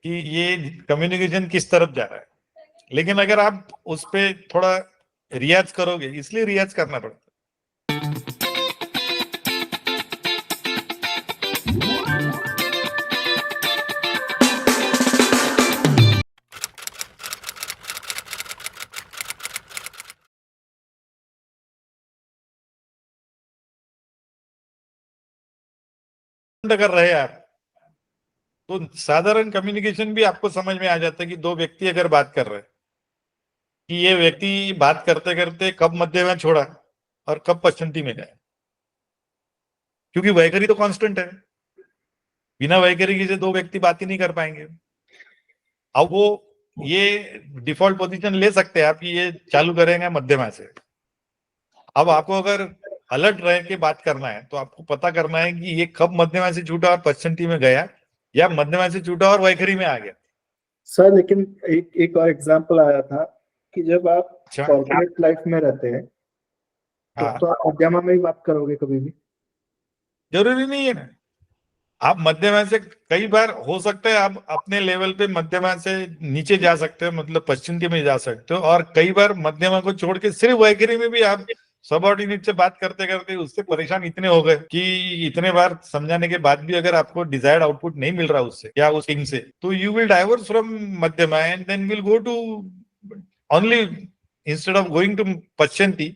कि ये कम्युनिकेशन किस तरफ जा रहा है। लेकिन अगर आप उस पे थोड़ा रियाज करोगे, इसलिए रियाज करना पड़ता है। अगर रहे आप तो साधारण कम्युनिकेशन भी आपको समझ में आ जाता है कि दो व्यक्ति अगर बात कर रहे हैं कि ये व्यक्ति बात करते करते कब मध्य में छोड़ा और कब पश्चंती में गया, क्योंकि वैखरी तो कांस्टेंट है। बिना वैखरी से दो व्यक्ति बात ही नहीं कर पाएंगे। अब वो ये डिफॉल्ट पोजीशन ले सकते हैं आप कि ये चालू करेंगे मध्यमा से। अब आपको अगर अलर्ट रह के बात करना है तो आपको पता करना है कि ये कब मध्यमा से छूटा और पश्चंती में गया, या मध्यमा से छूटा और वैखरी में आ गया। सर लेकिन एक एक और एग्जांपल आया था कि जब आप अच्छा। कॉर्पोरेट लाइफ में रहते हैं हाँ, तो आप मध्यमा में ही बात करोगे कभी भी। जरूरी नहीं है ना। आप मध्यमा से कई बार हो सकता है आप अपने लेवल पे मध्यमा से नीचे जा सकते हो, मतलब पश्चिमी में जा सकते हो, और कई बार मध्यमा को छोड़ के सिर्फ वैखरी में भी आप सबऑर्डिनेट से बात करते करते उससे परेशान इतने हो गए कि इतने बार समझाने के बाद भी अगर आपको डिजायर्ड आउटपुट नहीं मिल रहा उससे या उस थिंग से, तो you will diverse from madhyama and then will go to only, instead of going to pashyanti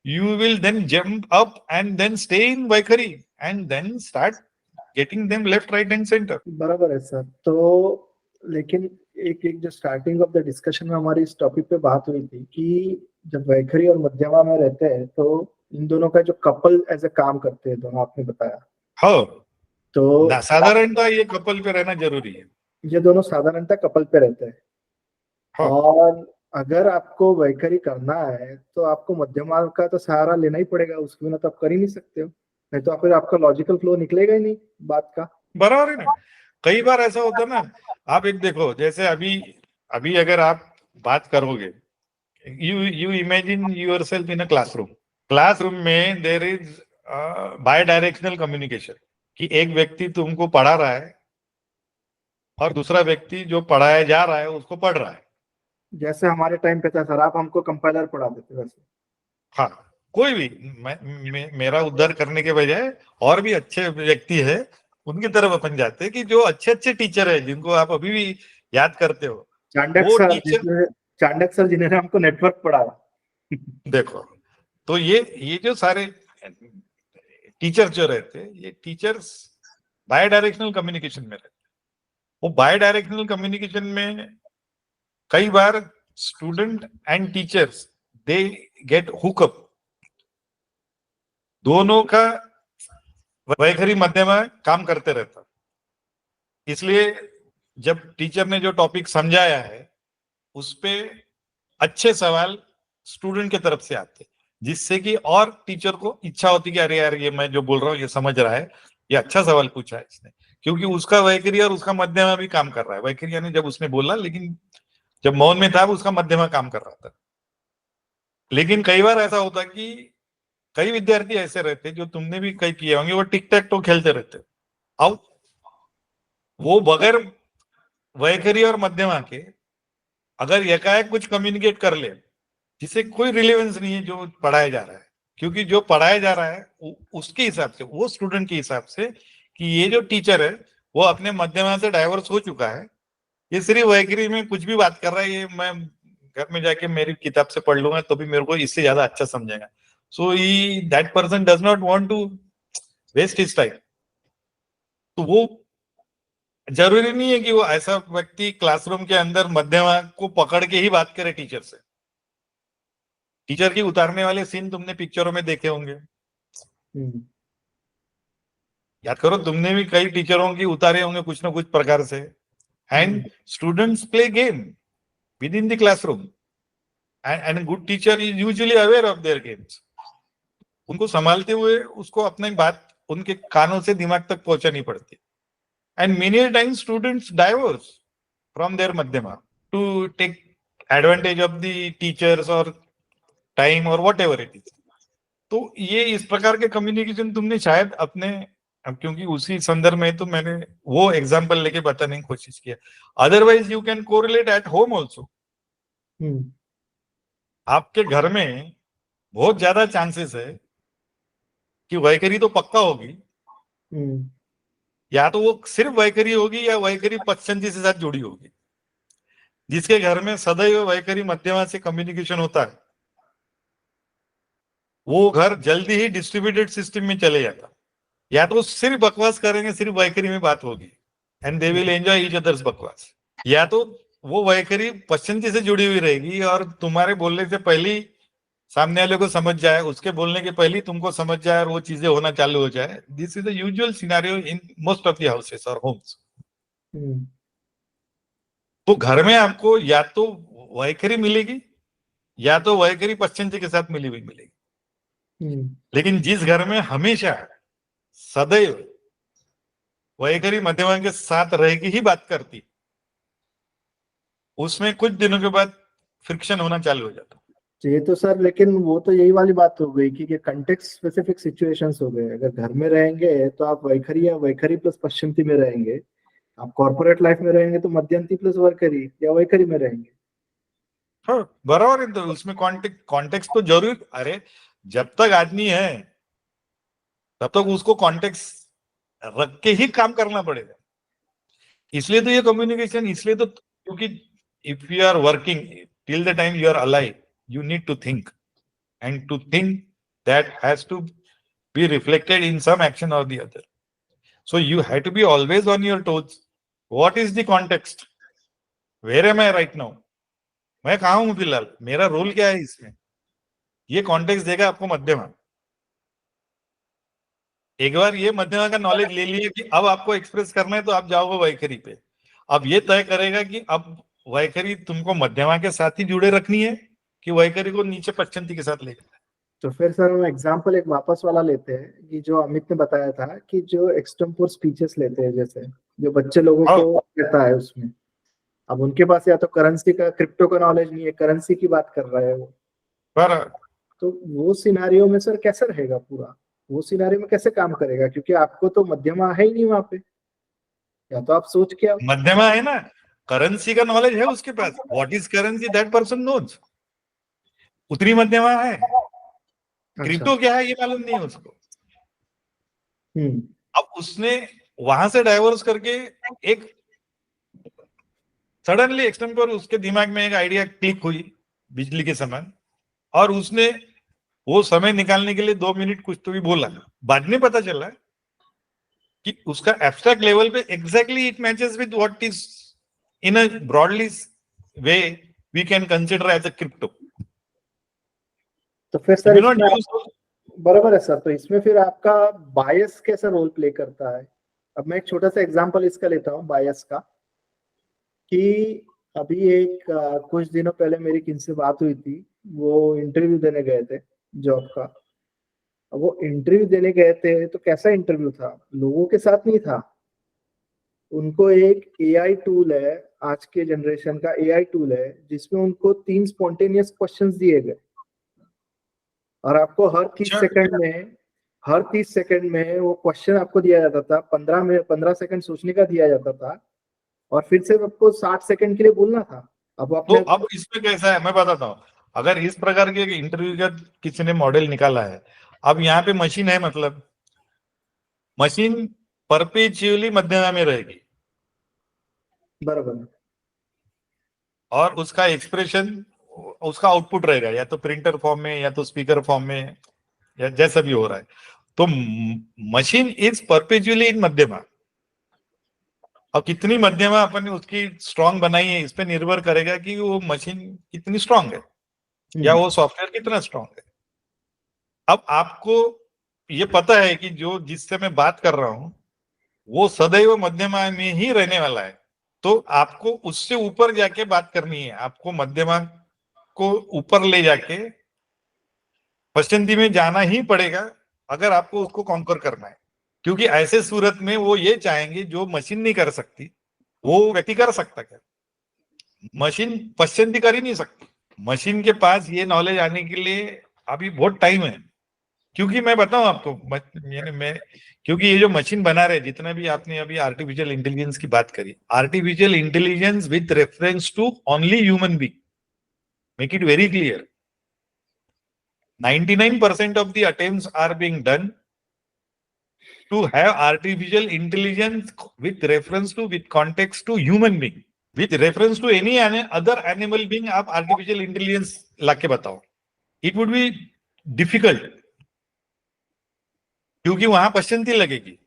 you will then jump up and then stay in Vaikhari and then start getting them left, right and center. बराबर है sir. तो लेकिन एक एक जो starting of the discussion में हमारी इस टॉपिक पे बात हुई थी कि जब वैखरी और मध्यमा में रहते हैं तो इन दोनों का जो कपल एज ए काम करते हैं दोनों, आपने बताया। हो तो साधारणतः ये कपल पे रहना जरूरी है। ये दोनों साधारणतः कपल पे रहते हैं। हो और अगर आपको वैखरी करना है तो आपको मध्यमा का तो सहारा लेना ही पड़ेगा, उसके बिना तो आप कर ही नहीं सकते हो, नहीं तो फिर आपका लॉजिकल फ्लो निकलेगा ही नहीं बात का। बराबर है ना। कई बार ऐसा होता है ना, आप एक देखो, जैसे अभी अभी अगर आप बात करोगे, you you imagine yourself in a classroom. Classroom में there is bidirectional communication, कि एक व्यक्ति तुमको पढ़ा रहा है और दूसरा व्यक्ति जो पढ़ाया जा रहा है उसको पढ़ रहा है। जैसे हमारे टाइम पे था सर, आप हमको कंपाइलर पढ़ा देते वैसे। हाँ, कोई भी मेरा उद्धार करने के बजाय और भी अच्छे व्यक्ति है उनकी तरफ अपन जाते हैं, कि जो अच्छे अच्छे टीचर है जिनको आप अभी भी याद करते हो, चांडक वो सर टीचर। जिसने चांडक सर जिन्होंने हमको नेटवर्क पढ़ाया। देखो, तो ये जो सारे टीचर जो रहते हैं, ये टीचर्स बाय डायरेक्शनल कम्युनिकेशन में रहते हैं। वो बाय डायरेक्शनल कम्युनिकेशन में कई बार student and teachers they get hookup, दोनों का वैखरी मध्यमा काम करते रहता। इसलिए जब टीचर ने जो टॉपिक समझाया है उस पे अच्छे सवाल स्टूडेंट के तरफ से आते, जिससे कि और टीचर को इच्छा होती कि अरे यार ये मैं जो बोल रहा हूँ ये समझ रहा है, ये अच्छा सवाल पूछा है इसने, क्योंकि उसका वैखरी और उसका मध्यमा भी काम कर रहा है। वैखरी यानी जब उसने बोला, लेकिन जब मौन में था उसका मध्यमा काम कर रहा था। लेकिन कई बार ऐसा होता कि कई विद्यार्थी ऐसे रहते जो तुमने भी कई किए होंगे, वो टिक टैक तो खेलते रहते। अब वो बगैर वैखरी और मध्यमा के अगर एकाएक कुछ कम्युनिकेट कर ले जिसे कोई रिलेवेंस नहीं है जो पढ़ाया जा रहा है, क्योंकि जो पढ़ाया जा रहा है उसके हिसाब से, वो स्टूडेंट के हिसाब से कि ये जो टीचर है वो अपने मध्यमा से डाइवर्स हो चुका है, ये सिर्फ वैखरी में कुछ भी बात कर रहा है, ये मैं घर में जाके मेरी किताब से पढ़ लूंगा तो भी मेरे को इससे ज्यादा अच्छा समझेगा। So he that person does not want to waste his time. तो वो जरूरी नहीं है कि वो ऐसा व्यक्ति क्लासरूम के अंदर मध्यमा को पकड़ के ही बात करे टीचर से। टीचर की उतारने वाले सीन तुमने पिक्चरों में देखे होंगे, याद करो, तुमने भी कई टीचरों की उतारे होंगे कुछ ना कुछ प्रकार से। And students play game with in the classroom and good teacher is usually aware of their games. उनको संभालते हुए उसको अपनी बात उनके कानों से दिमाग तक पहुंचानी पड़ती। And many times students diverse from there madhyama to take advantage of the teachers और टाइम और वॉट एवर इट इज। तो ये इस प्रकार के कम्युनिकेशन तुमने शायद अपने अब क्योंकि उसी संदर्भ में तो मैंने वो एग्जांपल लेके बताने की कोशिश किया। Otherwise you can correlate at home also. आपके घर में बहुत ज्यादा चांसेस है कि वैखरी तो पक्का होगी, या तो वो सिर्फ वैखरी होगी या वैखरी पश्चंती से साथ जुड़ी होगी। जिसके घर में सदैव वैखरी मध्यमा से कम्युनिकेशन होता है, वो घर जल्दी ही डिस्ट्रीब्यूटेड सिस्टम में चले जाता। या तो सिर्फ बकवास करेंगे, सिर्फ वैखरी में बात होगी and they will enjoy each others बकवास। या तो वो वैखरी पश्चिमी से जुड़ी हुई रहेगी और तुम्हारे बोलने से पहले ही सामने वाले को समझ जाए, उसके बोलने के पहले ही तुमको समझ जाए और वो चीजें होना चालू हो जाए। This is the usual scenario in most of the houses और होम्स। तो घर में आपको या तो वैखरी मिलेगी या तो वैखरी पश्चिमी के साथ मिली हुई मिलेगी। लेकिन जिस घर में हमेशा सदैव वैखरी मध्यमा के साथ रह के ही बात करती, उसमें कुछ दिनों के बाद फ्रिक्शन होना चालू हो जाता। ये तो सर, लेकिन वो तो यही वाली बात हो गई कि कंटेक्स्ट स्पेसिफिक सिचुएशंस हो गए। अगर घर में रहेंगे तो आप वैखरी या वैखरी प्लस पश्चिमती में रहेंगे, आप कॉर्पोरेट लाइफ में रहेंगे तो मध्यंती प्लस वैखरी या वैखरी में रहेंगे। हाँ बराबर है, तो उसमें कॉन्टेक्स्ट तो जरूर। अरे जब तक आदमी है तब तक उसको कॉन्टेक्स्ट रख के ही काम करना पड़ेगा। इसलिए तो ये कम्युनिकेशन, इसलिए तो, क्योंकि if you are working till the time you are alive, you need to think, and to think that has to be reflected in some action or the other. So you have to be always on your toes. What is the context, where am I right now, मैं कहा हूं फिलहाल, मेरा role क्या है इसमें, ये context देगा आपको मध्यमा। एक बार ये मध्यमा का नॉलेज ले लिए कि अब आपको एक्सप्रेस करना है तो आप जाओगे वैखरी पे। अब ये तय करेगा कि अब वैखरी तुमको मध्यमा के साथ ही जुड़े रखनी है कि वैखरी को नीचे पश्चंती के साथ लेकर। तो फिर सर हम एग्जाम्पल एक वापस वाला लेते हैं कि जो अमित ने बताया था कि जो एक्सटेम्पोर स्पीचेस लेते हैं, जैसे जो बच्चे लोगों को रहता है उसमें, अब उनके पास या तो करेंसी का, क्रिप्टो का नॉलेज नहीं है, करेंसी की बात कर रहा है वो, पर तो वो सिनारियो में सर कैसे रहेगा पूरा, वो सिनारियो में कैसे काम करेगा? क्योंकि आपको तो मध्यमा है ही नहीं वहां पे, या तो आप सोच के आओ। मध्यमा है ना, करेंसी का नॉलेज है उसके पास, what is currency that person knows, उतनी मध्यमा है। अच्छा। क्रिप्टो क्या है ये मालूम नहीं है उसको। हम्म। अब उसने वहां से डाइवर्स करके एक सडनली एक्सटेम्पोर उसके दिमाग में एक आइडिया क्लिक हुई बिजली के समान, और उसने वो समय निकालने के लिए 2 मिनट कुछ तो भी बोला। बाद में पता चला कि उसका एब्स्ट्रैक्ट लेवल पे exactly it matches with what is in a broadly way we can consider as a crypto. तो फिर सर इसमें बराबर है सर, तो इसमें फिर आपका बायस कैसा रोल प्ले करता है? अब मैं एक छोटा सा एग्जांपल इसका लेता हूँ बायस का, कि अभी एक कुछ दिनों पहले मेरी किनसे बात हुई थी, वो इंटरव्यू देने गए थे जॉब का। अब वो इंटरव्यू देने गए थे तो कैसा इंटरव्यू था, लोगों के साथ नहीं था, उनको एक एआई टूल है, आज के जनरेशन का एआई टूल है, जिसमें उनको 3 स्पॉन्टेनियस क्वेश्चंस दिए गए और आपको हर 30 सेकंड में वो क्वेश्चन आपको दिया जाता था। 15 सेकंड सोचने का दिया जाता था और फिर से आपको 60 सेकंड के लिए बोलना था। अब तो आपने अब इसमें कैसा है मैं बताता हूँ। अगर इस प्रकार के इंटरव्यू का किसी ने मॉडल निकाला है, अब यहाँ पे मशीन है, मतलब मशीन परपेचुअली मध्यमा में रहेगी बराबर, और उसका एक्सप्रेशन, उसका आउटपुट रहेगा या तो प्रिंटर फॉर्म में या तो स्पीकर फॉर्म में, या जैसा भी हो रहा है। तो मशीन इज परपेचुअली इन मध्यमा। और कितनी मध्यमा अपन ने उसकी स्ट्रांग बनाई है इस पे निर्भर करेगा कि वो मशीन कितनी स्ट्रांग है या वो सॉफ्टवेयर कितना स्ट्रांग है। अब आपको ये पता है कि जो जिससे मैं बात कर रहा हूं वो सदैव मध्यमा में ही रहने वाला है, तो आपको उससे ऊपर जाके बात करनी है। आपको मध्यमा को ऊपर ले जाके पश्चिमी में जाना ही पड़ेगा अगर आपको उसको कॉन्कर करना है। क्योंकि ऐसे सूरत में वो ये चाहेंगे जो मशीन नहीं कर सकती वो व्यक्ति कर सकता। क्या मशीन पश्चिमी कर ही नहीं सकती? मशीन के पास ये नॉलेज आने के लिए अभी बहुत टाइम है। क्योंकि मैं बताऊं आपको, यानी मैं, क्योंकि ये जो मशीन बना रहे, जितना भी आपने अभी आर्टिफिशियल इंटेलिजेंस की बात करी, artificial intelligence with reference to only human being, make it very clear, 99% of the attempts are being done to have artificial intelligence with reference to, with context to human being, with reference to any other animal being. आप artificial intelligence लाके बताओ, it would be difficult, क्योंकि वहां पश्चंती लगेगी.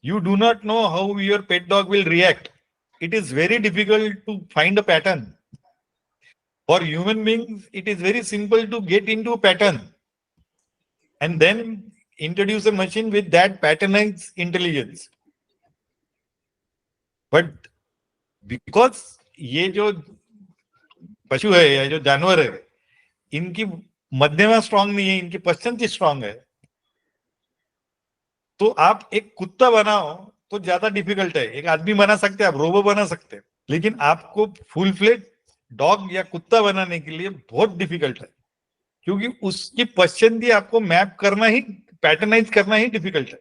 You do not know how your pet dog will react. It is very difficult to find a pattern. For human beings, it is very simple to get into a pattern and then introduce a machine with that patternized intelligence. But because ये जो पशु है या जो जानवर है, इनकी मध्यमा स्ट्रांग नहीं है, इनकी पश्चंती स्ट्रांग है. तो आप एक कुत्ता बनाओ तो ज्यादा डिफिकल्ट है. एक आदमी बना सकते हैं, आप रोबो बना सकते हैं, लेकिन आपको फुल फ्लेज डॉग या कुत्ता बनाने के लिए बहुत डिफिकल्ट है, क्योंकि उसकी पश्चंती आपको मैप करना ही, पैटर्नाइज करना ही डिफिकल्ट है.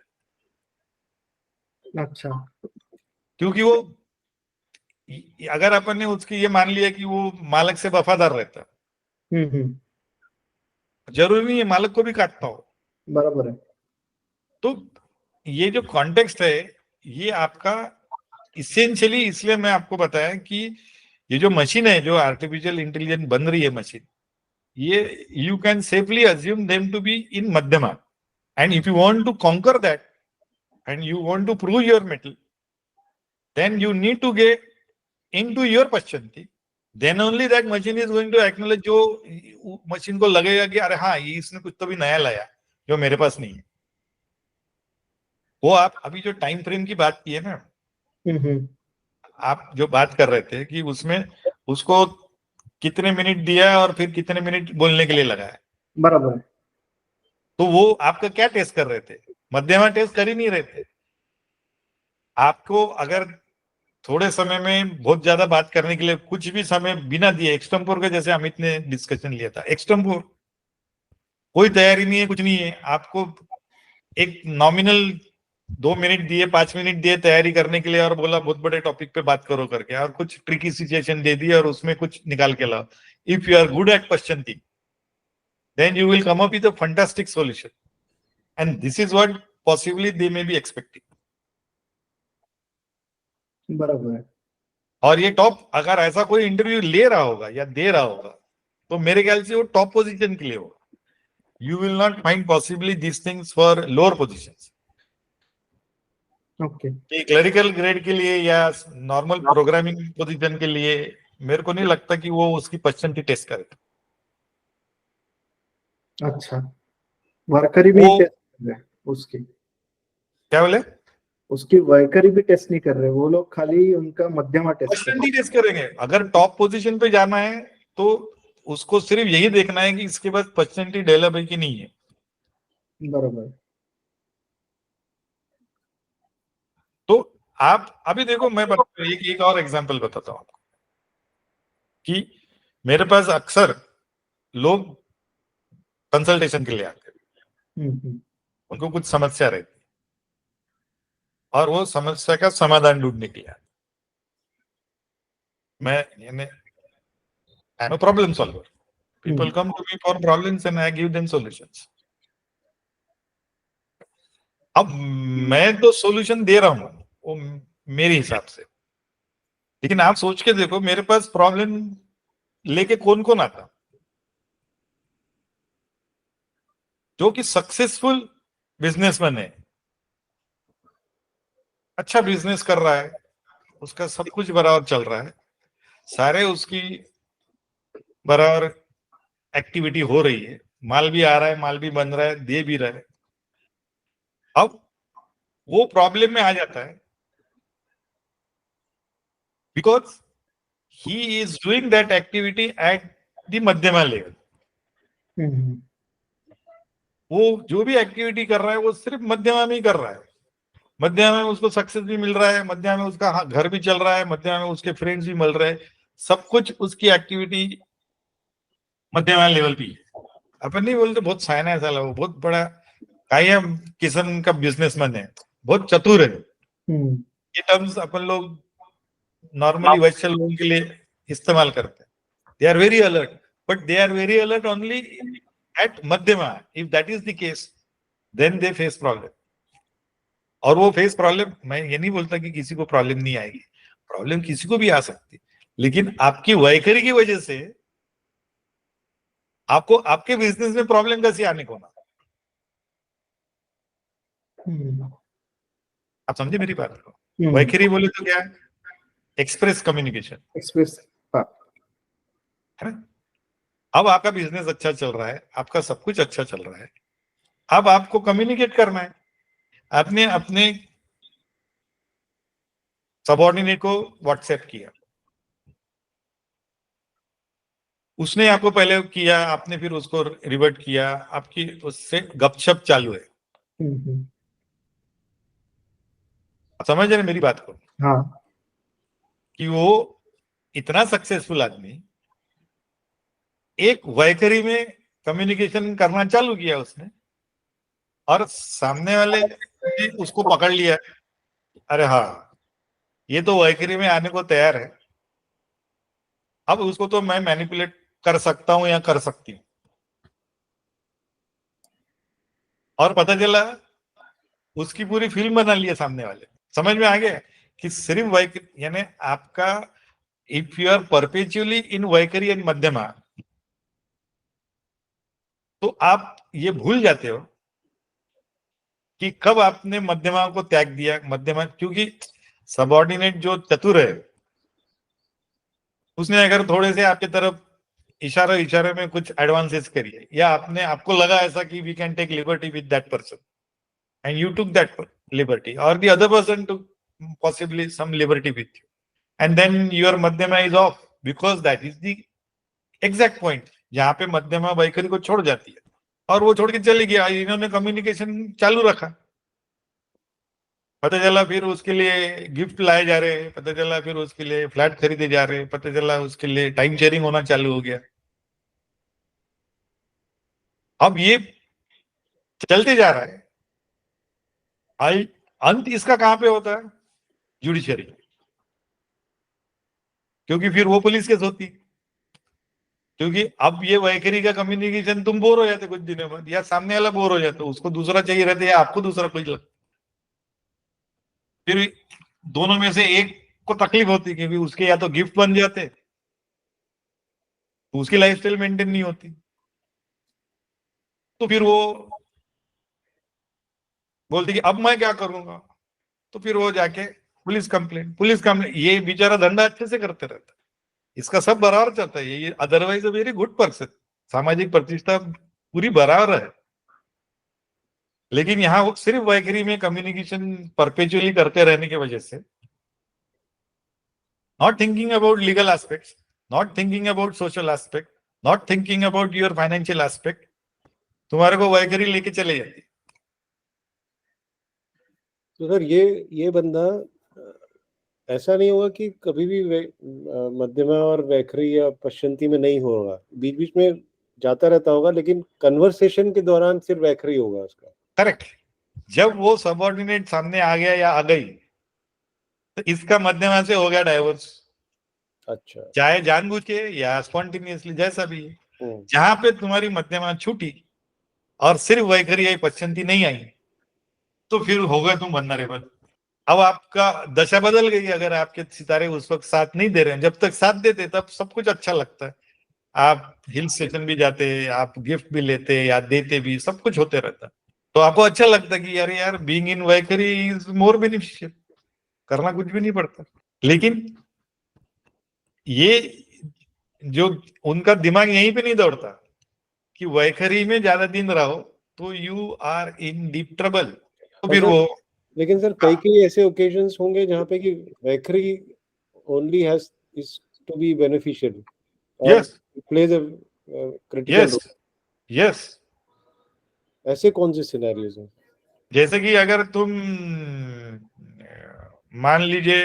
अच्छा. क्योंकि वो, अगर अपन ने उसकी ये मान लिया कि वो मालिक से वफादार रहता है, जरूरी नहीं है मालिक को भी काटता हो. बराबर है. तो ये जो कॉन्टेक्स्ट है, ये आपका इसेंशियली, इसलिए मैं आपको बताया कि ये जो मशीन है, जो आर्टिफिशियल इंटेलिजेंस बन रही है मशीन, ये you can safely assume them to be in madhyama. And if you want to conquer that and you want to prove your mettle, then you need to get into your pashyanti. then only that machine is going to acknowledge. जो machine को लगेगा कि अरे हाँ, ये इसने कुछ तो भी नया लाया जो मेरे पास नहीं है. वो आप अभी जो टाइम फ्रेम की बात की है ना, आप जो बात कर रहे थे कि उसमें उसको कितने मिनट दिया और फिर कितने मिनट बोलने के लिए लगाया, बराबर है. तो वो आपका क्या टेस्ट कर रहे थे? मध्यमा टेस्ट कर ही नहीं रहे थे. आपको अगर थोड़े समय में बहुत ज्यादा बात करने के लिए कुछ भी समय बिना दिए, एक्सटेम्पोर का जैसे अमित ने डिस्कशन लिया था, एक्सटेम्पोर, कोई तैयारी नहीं है, कुछ नहीं है, आपको एक नॉमिनल 2 मिनट दिए, 5 मिनट दिए तैयारी करने के लिए और बोला बहुत बड़े टॉपिक पे बात करो करके, और कुछ ट्रिकी सिचुएशन दे दी और उसमें कुछ निकाल के लाओ. If you are good at pashyanti, then you will come up with a fantastic solution, and this is what possibly they may be expecting. बराबर है. और ये टॉप, अगर ऐसा कोई इंटरव्यू ले रहा होगा या दे रहा होगा, तो मेरे ख्याल से वो टॉप पोजीशन के लिए होगा. You will not find possibly this things for lower positions. Okay. Clerical grade के लिए या नॉर्मल प्रोग्रामिंग पोजीशन के लिए मेरे को नहीं लगता कि वो उसकी पश्चंती टेस्ट करे. अच्छा. वर्करी भी टेस्ट कर रहे हैं उसकी. क्या बोले? उसकी वर्करी भी टेस्ट नहीं कर रहे, वो लोग खाली उनका मध्यमा टेस्ट कर रहे पश्चंती टेस्ट करेंगे. अगर टॉप पोजीशन पे जाना है तो उसको सिर्फ यही देखना है कि इसके पास पश्चंती डेवलप है कि नहीं है. बराबर. तो आप अभी देखो, मैं एक और एग्जांपल बताता हूं आपको कि मेरे पास अक्सर लोग कंसल्टेशन के लिए आते हैं. उनको कुछ समस्या रहती है और वो समस्या का समाधान ढूंढने के लिए आते. मैं I am a problem solver. People come to me for problems and I give them solutions. अब मैं तो सॉल्यूशन दे रहा हूं वो मेरे हिसाब से, लेकिन आप सोच के देखो मेरे पास प्रॉब्लम लेके कौन कौन आता, जो कि सक्सेसफुल बिजनेसमैन है, अच्छा बिजनेस कर रहा है, उसका सब कुछ बराबर चल रहा है, सारे उसकी बराबर एक्टिविटी हो रही है, माल भी आ रहा है, माल भी बन रहा है, दे भी रहा है. अब वो प्रॉब्लम में आ जाता है because he is doing that activity at the मध्यमा लेवल. वो जो भी एक्टिविटी कर रहा है वो सिर्फ मध्यमा में ही कर रहा है. मध्यमा में उसको सक्सेस भी मिल रहा है, मध्यमा में उसका घर भी चल रहा है, मध्यमा में उसके फ्रेंड्स भी मिल रहे हैं, सब कुछ उसकी एक्टिविटी मध्यमा लेवल पे. अपन नहीं बोलते बहुत साइना है साला, वो बहुत बड़ा काही किस्म का बिजनेसमैन है, बहुत चतुर है। हम्म, ये टर्म्स अपन लोग नॉर्मली वैश्य लोगों के लिए इस्तेमाल करते हैं। They are very alert, but they are very alert only at madhyama. If that is the case, then they face problem. और वो फेस प्रॉब्लम, मैं ये नहीं बोलता कि किसी को प्रॉब्लम नहीं आएगी, प्रॉब्लम किसी को भी आ सकती, लेकिन आपकी वैखरी की वजह से आपको आपके बिजनेस में प्रॉब्लम कैसी आने को ना। हम्म, आप समझे मेरी बात को? हम्म, वैखरी बोले तो क्या है? एक्सप्रेस कम्युनिकेशन, एक्सप्रेस, हाँ, है ना? अब आपका बिजनेस अच्छा चल रहा है, आपका सब कुछ अच्छा चल रहा है, अब आपको कम्युनिकेट करना है। आपने अपने सबऑर्डिनेट को व्हाट्सएप किया, उसने आपको पहले किया, आपने फिर उसको रिवर्ट किया, आपकी उससे गपशप चालू है। हम्म, आप समझ रहे हैं मेरी बात को? हाँ, कि वो इतना सक्सेसफुल आदमी एक वैखरी में कम्युनिकेशन करना चालू किया उसने, और सामने वाले ने उसको पकड़ लिया। अरे हाँ, ये तो वैखरी में आने को तैयार है, अब उसको तो मैं मैनिपुलेट कर सकता हूं या कर सकती हूँ। और पता चला उसकी पूरी फिल्म बना ली है सामने वाले। समझ में आ गया कि सिर्फ वैखरी यानी आपका, if you are perpetually in vaikhari and madhyama, तो आप ये भूल जाते हो कि कब आपने मध्यमा को त्याग दिया। मध्यमा, क्योंकि सबऑर्डिनेट जो चतुर है, उसने अगर थोड़े से आपके तरफ इशारे इशारे में कुछ एडवांसेस करिए, या आपने आपको लगा ऐसा कि we can take liberty with that person, and you took that liberty, और the other person took possibly some liberty with you, and then your madhyama is off, because that is the exact point जहां पे मध्यमा वैखरी को छोड़ जाती है, और वो छोड़ के चली गया। इन्होंने कम्युनिकेशन चालू रखा, पता चला फिर उसके लिए गिफ्ट लाए जा रहे हैं, पता चला फिर उसके लिए फ्लैट खरीदे जा रहे हैं, पता चला उसके लिए टाइम शेयरिंग होना चालू हो गया। अब ये चलते जा रहा है। अंत इसका कहां पे होता है? जुडिशरी, क्योंकि फिर वो पुलिस केस होती। क्योंकि अब ये वैखरी का कम्युनिकेशन, तुम बोर हो जाते कुछ दिनों बाद, या सामने वाला बोर हो जाता, उसको दूसरा चाहिए रहता है, या आपको दूसरा कोई लगता, फिर दोनों में से एक को तकलीफ होती, क्योंकि उसके या तो गिफ्ट बन जाते, तो उसकी लाइफस्टाइल मेंटेन नहीं होती, तो फिर वो बोलती कि अब मैं क्या करूंगा, तो फिर वो जाके पुलिस कंप्लेंट, ये बेचारा धंधा अच्छे से करते रहता है, इसका सब बराबर चलता है, ये otherwise a very good person, सामाजिक प्रतिष्ठा पूरी बराबर है। लेकिन यहाँ वो सिर्फ वैखरी में कम्युनिकेशन परपेचुअली करते रहने की वजह से, not thinking about legal aspects, not thinking about social aspect, not thinking about your financial aspect, तुम्हारे को वैखरी लेके चले जाती। तो सर ये बंदा ऐसा नहीं होगा कि कभी भी मध्यमा और वैखरी या पश्चंती में नहीं होगा, बीच बीच में जाता रहता होगा, लेकिन कन्वर्सेशन के दौरान सिर्फ वैखरी होगा उसका। करेक्ट। जब वो सबऑर्डिनेट सामने आ गया या आ गई, तो इसका मध्यमा से हो गया डाइवोर्स, अच्छा। चाहे जानबूझ के या स्पॉन्टेनियसली, जैसा भी। हम्म, जहां पे तुम्हारी मध्यमा छूटी और सिर्फ वैखरी आई, पश्चंती नहीं आई, तो फिर हो गए तुम वल्नरेबल। अब आपका दशा बदल गई। अगर आपके सितारे उस वक्त साथ नहीं दे रहे हैं, जब तक साथ देते तब सब कुछ अच्छा लगता है, आप हिल स्टेशन भी जाते, आप गिफ्ट भी लेते या देते भी, सब कुछ होते रहता, तो आपको अच्छा लगता कि यार यार being in vaikhari is more beneficial, करना कुछ भी नहीं पड़ता। लेकिन ये जो उनका दिमाग यहीं पे नहीं दौड़ता कि वैखरी में ज्यादा दिन रहो तो you are in deep trouble, तो फिर वो। लेकिन सर कई कई ऐसे ओकेजन्स होंगे जहाँ पे कि vaikhari only has is to be beneficial और yes, plays a critical yes, role. Yes. ऐसे कौन से सिनेरियोज हैं? जैसे कि अगर तुम मान लीजिए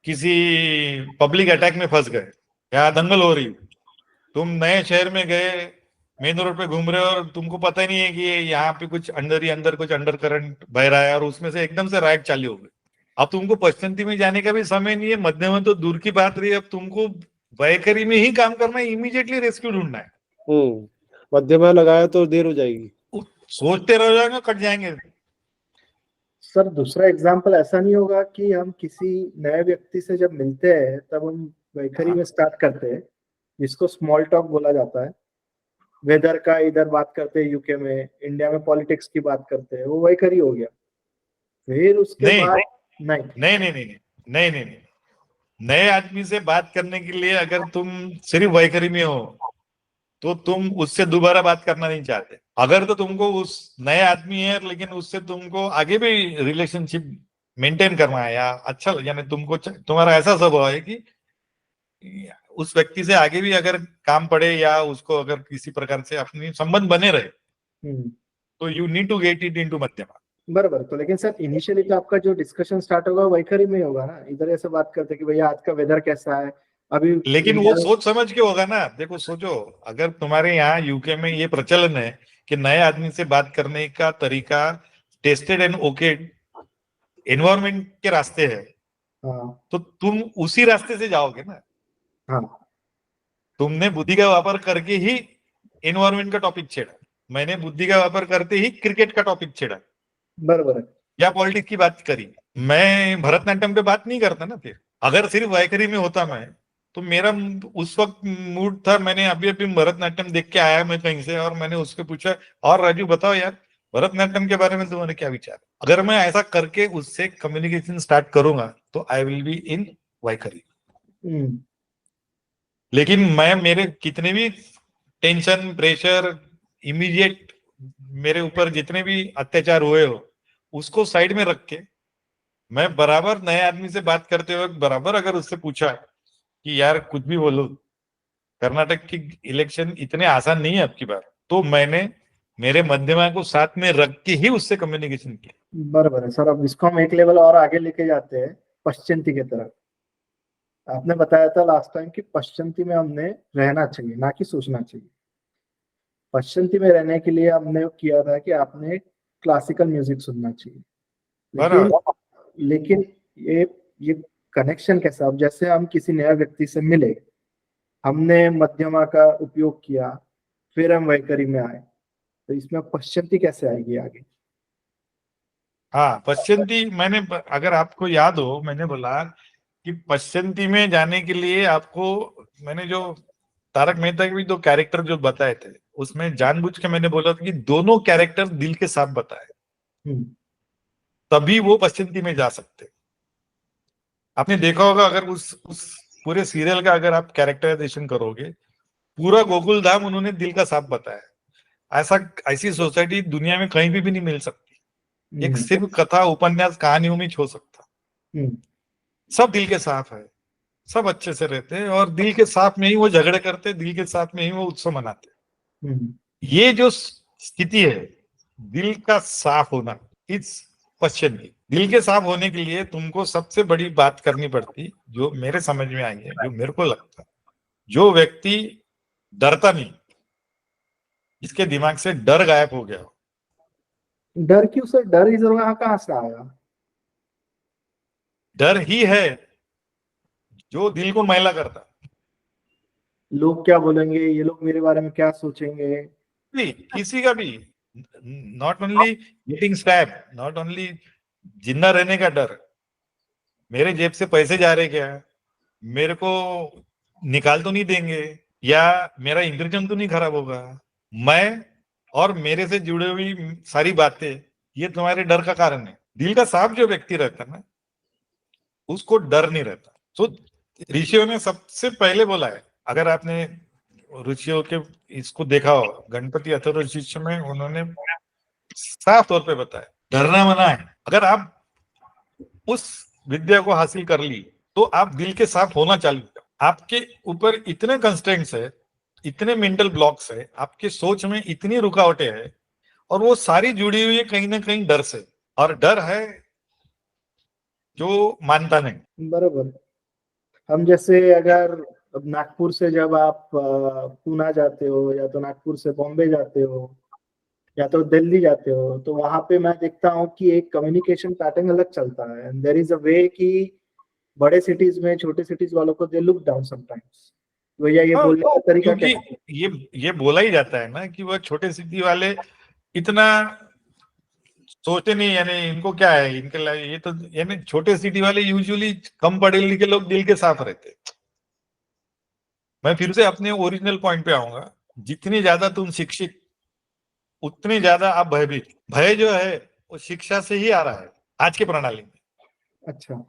किसी पब्लिक अटैक में फंस गए, या दंगल हो रही, तुम नए शहर में गए, मेन रोड पे घूम रहे हो और तुमको पता ही नहीं है कि यहाँ पे कुछ अंदर ही अंदर कुछ अंडर करंट बह रहा है और उसमें से एकदम से राइट चालू हो गई। अब तुमको पश्चिमी में जाने का भी समय नहीं है, मध्य में तो दूर की बात रही। अब तुमको वैखरी में ही काम करना है, इमीडिएटली रेस्क्यू ढूंढना है। मध्यमा लगाया तो देर हो जाएगी। सोचते रह जाएंगे, कट जाएंगे। सर दूसरा एग्जाम्पल ऐसा नहीं होगा कि हम किसी नए व्यक्ति से जब मिलते हैं तब हम वैखरी में स्टार्ट करते हैं, जिसको स्मॉल टॉक बोला जाता है। वेदर का इधर बात करते हैं यूके में, इंडिया में पॉलिटिक्स की बात करते हैं, वो वैखरी हो गया। फिर उसके नहीं बाद नहीं नहीं नहीं नहीं नहीं नहीं नहीं, नए आदमी से बात करने के लिए अगर तुम सिर्फ वैखरी में हो तो तुम उससे दोबारा बात करना नहीं चाहते। अगर तो तुमको उस नए आदमी है लेकिन उससे तुमको आगे भी रिलेशनशिप मेंटेन करना है या अच्छा, यानी तुमको तुम्हारा ऐसा स्वभाव है कि उस व्यक्ति से आगे भी अगर काम पड़े या उसको अगर किसी प्रकार से अपनी संबंध बने रहे तो you need to get it into मध्यमा। बराबर। तो लेकिन सर इनिशियली तो आपका जो डिस्कशन स्टार्ट होगा वैखरी में होगा ना, इधर ऐसे बात करते कि भैया आज का वेदर कैसा है अभी। लेकिन वो सोच समझ के होगा ना। देखो सोचो, अगर तुम्हारे यहाँ यूके में ये प्रचलन है कि नए आदमी से बात करने का तरीका टेस्टेड एंड ओके एनवायरमेंट के रास्ते है, हाँ तो तुम उसी रास्ते से जाओगे ना। हाँ तुमने बुद्धि का वापर करके ही एनवायरमेंट का टॉपिक छेड़ा, मैंने बुद्धि का वापर करते ही क्रिकेट का टॉपिक छेड़ा बराबर है। या पॉलिटिक्स की बात करी। मैं भरतनाट्यम पे बात नहीं करता ना। फिर अगर सिर्फ वैखरी में होता मैं, तो मेरा उस वक्त मूड था, मैंने अभी अभी भरतनाट्यम देख के आया मैं कहीं से, और मैंने उसको पूछा और राजू बताओ यार भरतनाट्यम के बारे में तुम्हारे क्या विचार। अगर मैं ऐसा करके उससे कम्युनिकेशन स्टार्ट करूंगा तो आई विल बी इन वैखरी। लेकिन मैं मेरे कितने भी टेंशन प्रेशर इमीडिएट मेरे ऊपर जितने भी अत्याचार हुए हो उसको साइड में रख के मैं बराबर नए आदमी से बात करते वक्त बराबर अगर उससे पूछा कि यार कुछ भी बोलो, कर्नाटक की इलेक्शन इतने आसान नहीं है अब की बार, तो मैंने मेरे मध्यमा को साथ में रख के ही उससे कम्युनिकेशन किया। बराबर है सर। अब इसको हम एक लेवल और आगे लेके जाते हैं पश्चिमी की तरफ। आपने बताया था लास्ट टाइम कि पश्चिमी में हमने रहना चाहिए ना कि सोचना चाहिए। पश्चिमी में रहने के लिए हमने किया था कि आपने क्लासिकल म्यूजिक सुनना चाहिए। लेकिन लेकिन ये कनेक्शन कैसा। अब जैसे हम किसी नया व्यक्ति से मिले, हमने मध्यमा का उपयोग किया, फिर हम वैखरी में आए, तो इसमें पश्चिमी कैसे आएगी आगे। हाँ पश्चिमी, मैंने अगर आपको याद हो मैंने बोला कि पश्चिमी में जाने के लिए आपको, मैंने जो तारक मेहता के भी दो कैरेक्टर जो बताए थे उसमें जानबूझ के मैंने बोला था कि दोनों कैरेक्टर दिल के साथ बताए, तभी वो पश्चिमी में जा सकते। आपने देखा होगा अगर उस पूरे सीरियल का अगर आप कैरेक्टराइजेशन करोगे, पूरा गोकुल धाम उन्होंने दिल का साफ बताया। ऐसी सोसाइटी दुनिया में कहीं भी नहीं मिल सकती। एक सिर्फ कथा उपन्यास कहानियों में हो सकता। सब दिल के साफ है, सब अच्छे से रहते हैं और दिल के साथ में ही वो झगड़े करते, दिल के साथ में ही वो उत्सव मनाते। ये जो स्थिति है दिल का साफ होना, इस पश्चिमी दिल के साफ होने के लिए तुमको सबसे बड़ी बात करनी पड़ती, जो मेरे समझ में आई है, जो मेरे को लगता है, जो व्यक्ति डरता नहीं, इसके दिमाग से डर गायब हो गया। डर क्यों सर। डर इस जगह कहाँ से आया। डर ही है जो दिल को मैला करता। लोग क्या बोलेंगे, ये लोग मेरे बारे में क्या सोचेंगे। किसी का भी, not only getting stab, not only जिंदा रहने का डर, मेरे जेब से पैसे जा रहे क्या, मेरे को निकाल तो नहीं देंगे, या मेरा इंद्रजन तो नहीं खराब होगा, मैं और मेरे से जुड़े हुई सारी बातें ये तुम्हारे डर का कारण है। दिल का साफ जो व्यक्ति रहता है ना उसको डर नहीं रहता। तो ऋषियों ने सबसे पहले बोला है, अगर आपने ऋषियों के इसको देखा हो, गणपति अथर्वशीर्ष में उन्होंने साफ तौर पे बताया डरना मना है। अगर आप उस विद्या को हासिल कर ली तो आप दिल के साफ होना चालू करो। आपके ऊपर इतने कंस्ट्रेंट्स है, इतने मेंटल ब्लॉक्स है, आपके सोच में इतनी रुकावटें है, और वो सारी जुड़ी हुई है कहीं ना कहीं डर से, और डर है जो मानता नहीं। बराबर। हम जैसे अगर अब नागपुर से जब आप पूना जाते हो या तो नागपुर से बॉम्बे जाते हो या तो दिल्ली जाते हो, तो वहां पे मैं देखता हूँ कि एक कम्युनिकेशन पैटर्न अलग चलता है, एंड देयर इज अ वे कि बड़े सिटीज में छोटे सिटीज वालों को दे लुक डाउन समटाइम्स। भैया ये हाँ, बोलने का तरीका क्या क्योंकि है? ये बोला ही जाता है ना कि वह छोटे सिटी वाले इतना सोचते नहीं, यानी इनको क्या है, इनके लिए ये तो, यानी छोटे सिटी वाले यूजुअली कम पढ़े लिखे लोग दिल के साफ रहते हैं। मैं फिर से अपने ओरिजिनल पॉइंट पे आऊंगा, जितनी ज्यादा तुम शिक्षित उतनी ज्यादा आप भयभीत। भय जो है वो शिक्षा से ही आ रहा है आज की प्रणाली में। अच्छा।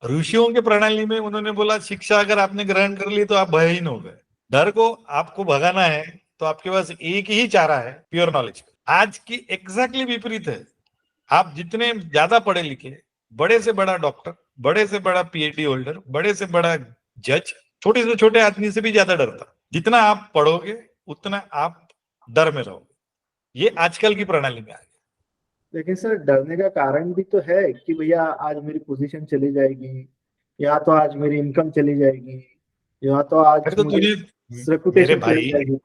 ऋषियों के प्रणाली में उन्होंने बोला शिक्षा अगर आपने ग्रहण कर ली तो आप भयहीन हो गए। डर को आपको भगाना है तो आपके पास एक ही चारा है, प्योर नॉलेज। आज की एग्जैक्टली विपरीत है। आप जितने ज्यादा पढ़े लिखे, बड़े से बड़ा डॉक्टर, बड़े से बड़ा पीएचडी होल्डर, बड़े से बड़ा जज, छोटे से छोटे आदमी से भी ज्यादा डरता। जितना आप पढ़ोगे उतना आप डर में रहोगे। ये आजकल की प्रणाली में आ गया। लेकिन सर डरने का कारण भी तो है कि भैया आज मेरी पोजीशन चली जाएगी, या तो आज मेरी इनकम चली जाएगी, या तो आज अरे तो मेरी तूने, मेरे रेपुटेशन चली भाई जाएगी।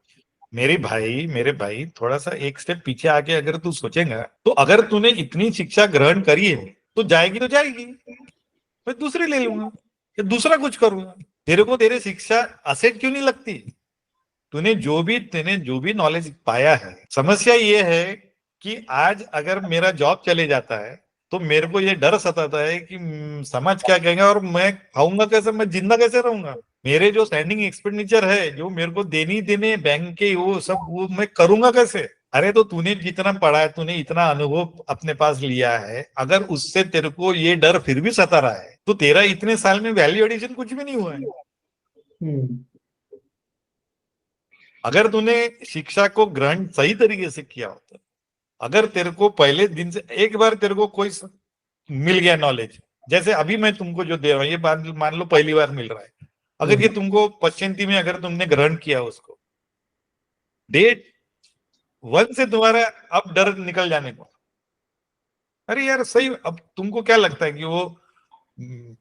मेरे भाई थोड़ा सा एक स्टेप पीछे आके अगर तू सोचेगा तो अगर तूने इतनी शिक्षा ग्रहण करी है तो जाएगी तो जाएगी, मैं दूसरी ले लूंगा या दूसरा कुछ करूंगा। तेरे को तेरे शिक्षा असेट क्यों नहीं लगती? तूने जो भी नॉलेज पाया है, समस्या ये है कि आज अगर मेरा जॉब चले जाता है तो मेरे को ये डर सताता है कि समाज क्या कहेगा और मैं खाऊंगा कैसे, मैं जिंदा कैसे रहूंगा। मेरे जो स्टैंडिंग एक्सपेंडिचर है जो मेरे को देनी देने बैंक के, वो सब वो मैं करूंगा कैसे? अरे तो तूने जितना पढ़ा है, तूने इतना अनुभव अपने पास लिया है, अगर उससे तेरे को ये डर फिर भी सता रहा है तो तेरा इतने साल में वैल्यू एडिशन कुछ भी नहीं हुआ है। हम्म। अगर तूने शिक्षा को ग्रहण सही तरीके से किया होता, अगर तेरे को पहले दिन से एक बार तेरे को कोई मिल गया नॉलेज, जैसे अभी मैं तुमको जो दे रहा हूँ ये बात मान लो पहली बार मिल रहा है, अगर ये तुमको पश्चिमी में अगर तुमने ग्रहण किया उसको, डे वन से तुम्हारा अब डर निकल जाने को। अरे यार सही, अब तुमको क्या लगता है कि वो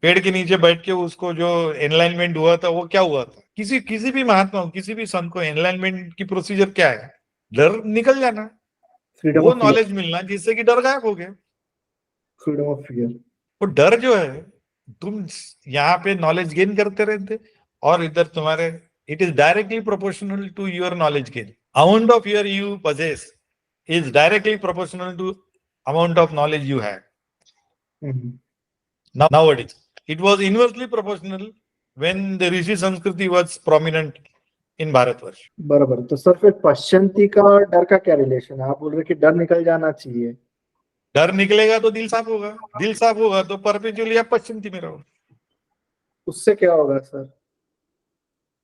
पेड़ के नीचे बैठ के उसको जो एनलाइनमेंट हुआ था वो क्या हुआ था? किसी किसी भी महात्मा, किसी भी संत को एनलाइनमेंट की प्रोसीजर क्या है? डर निकल जाना, फ्रीडम वो ऑफ फियर। नॉलेज मिलना जिससे कि डर गायब हो गया। Freedom of fear. वो डर जो है, तुम यहाँ पे नॉलेज गेन करते रहते और इधर तुम्हारे, it is directly proportional to your knowledge gain. Amount of year you possess is directly proportional to amount of knowledge you had. Nowadays, it was inversely proportional when the Rishi Sanskriti was prominent in Bharatvarsh. बराबर। तो sir फिर पश्चिमी का और डर का क्या relation है? आप बोल रहे कि डर निकल जाना चाहिए। डर निकलेगा तो दिल साफ होगा, दिल साफ होगा तो परपेचुअली आप पश्चिमी में रहो। उससे क्या होगा सर?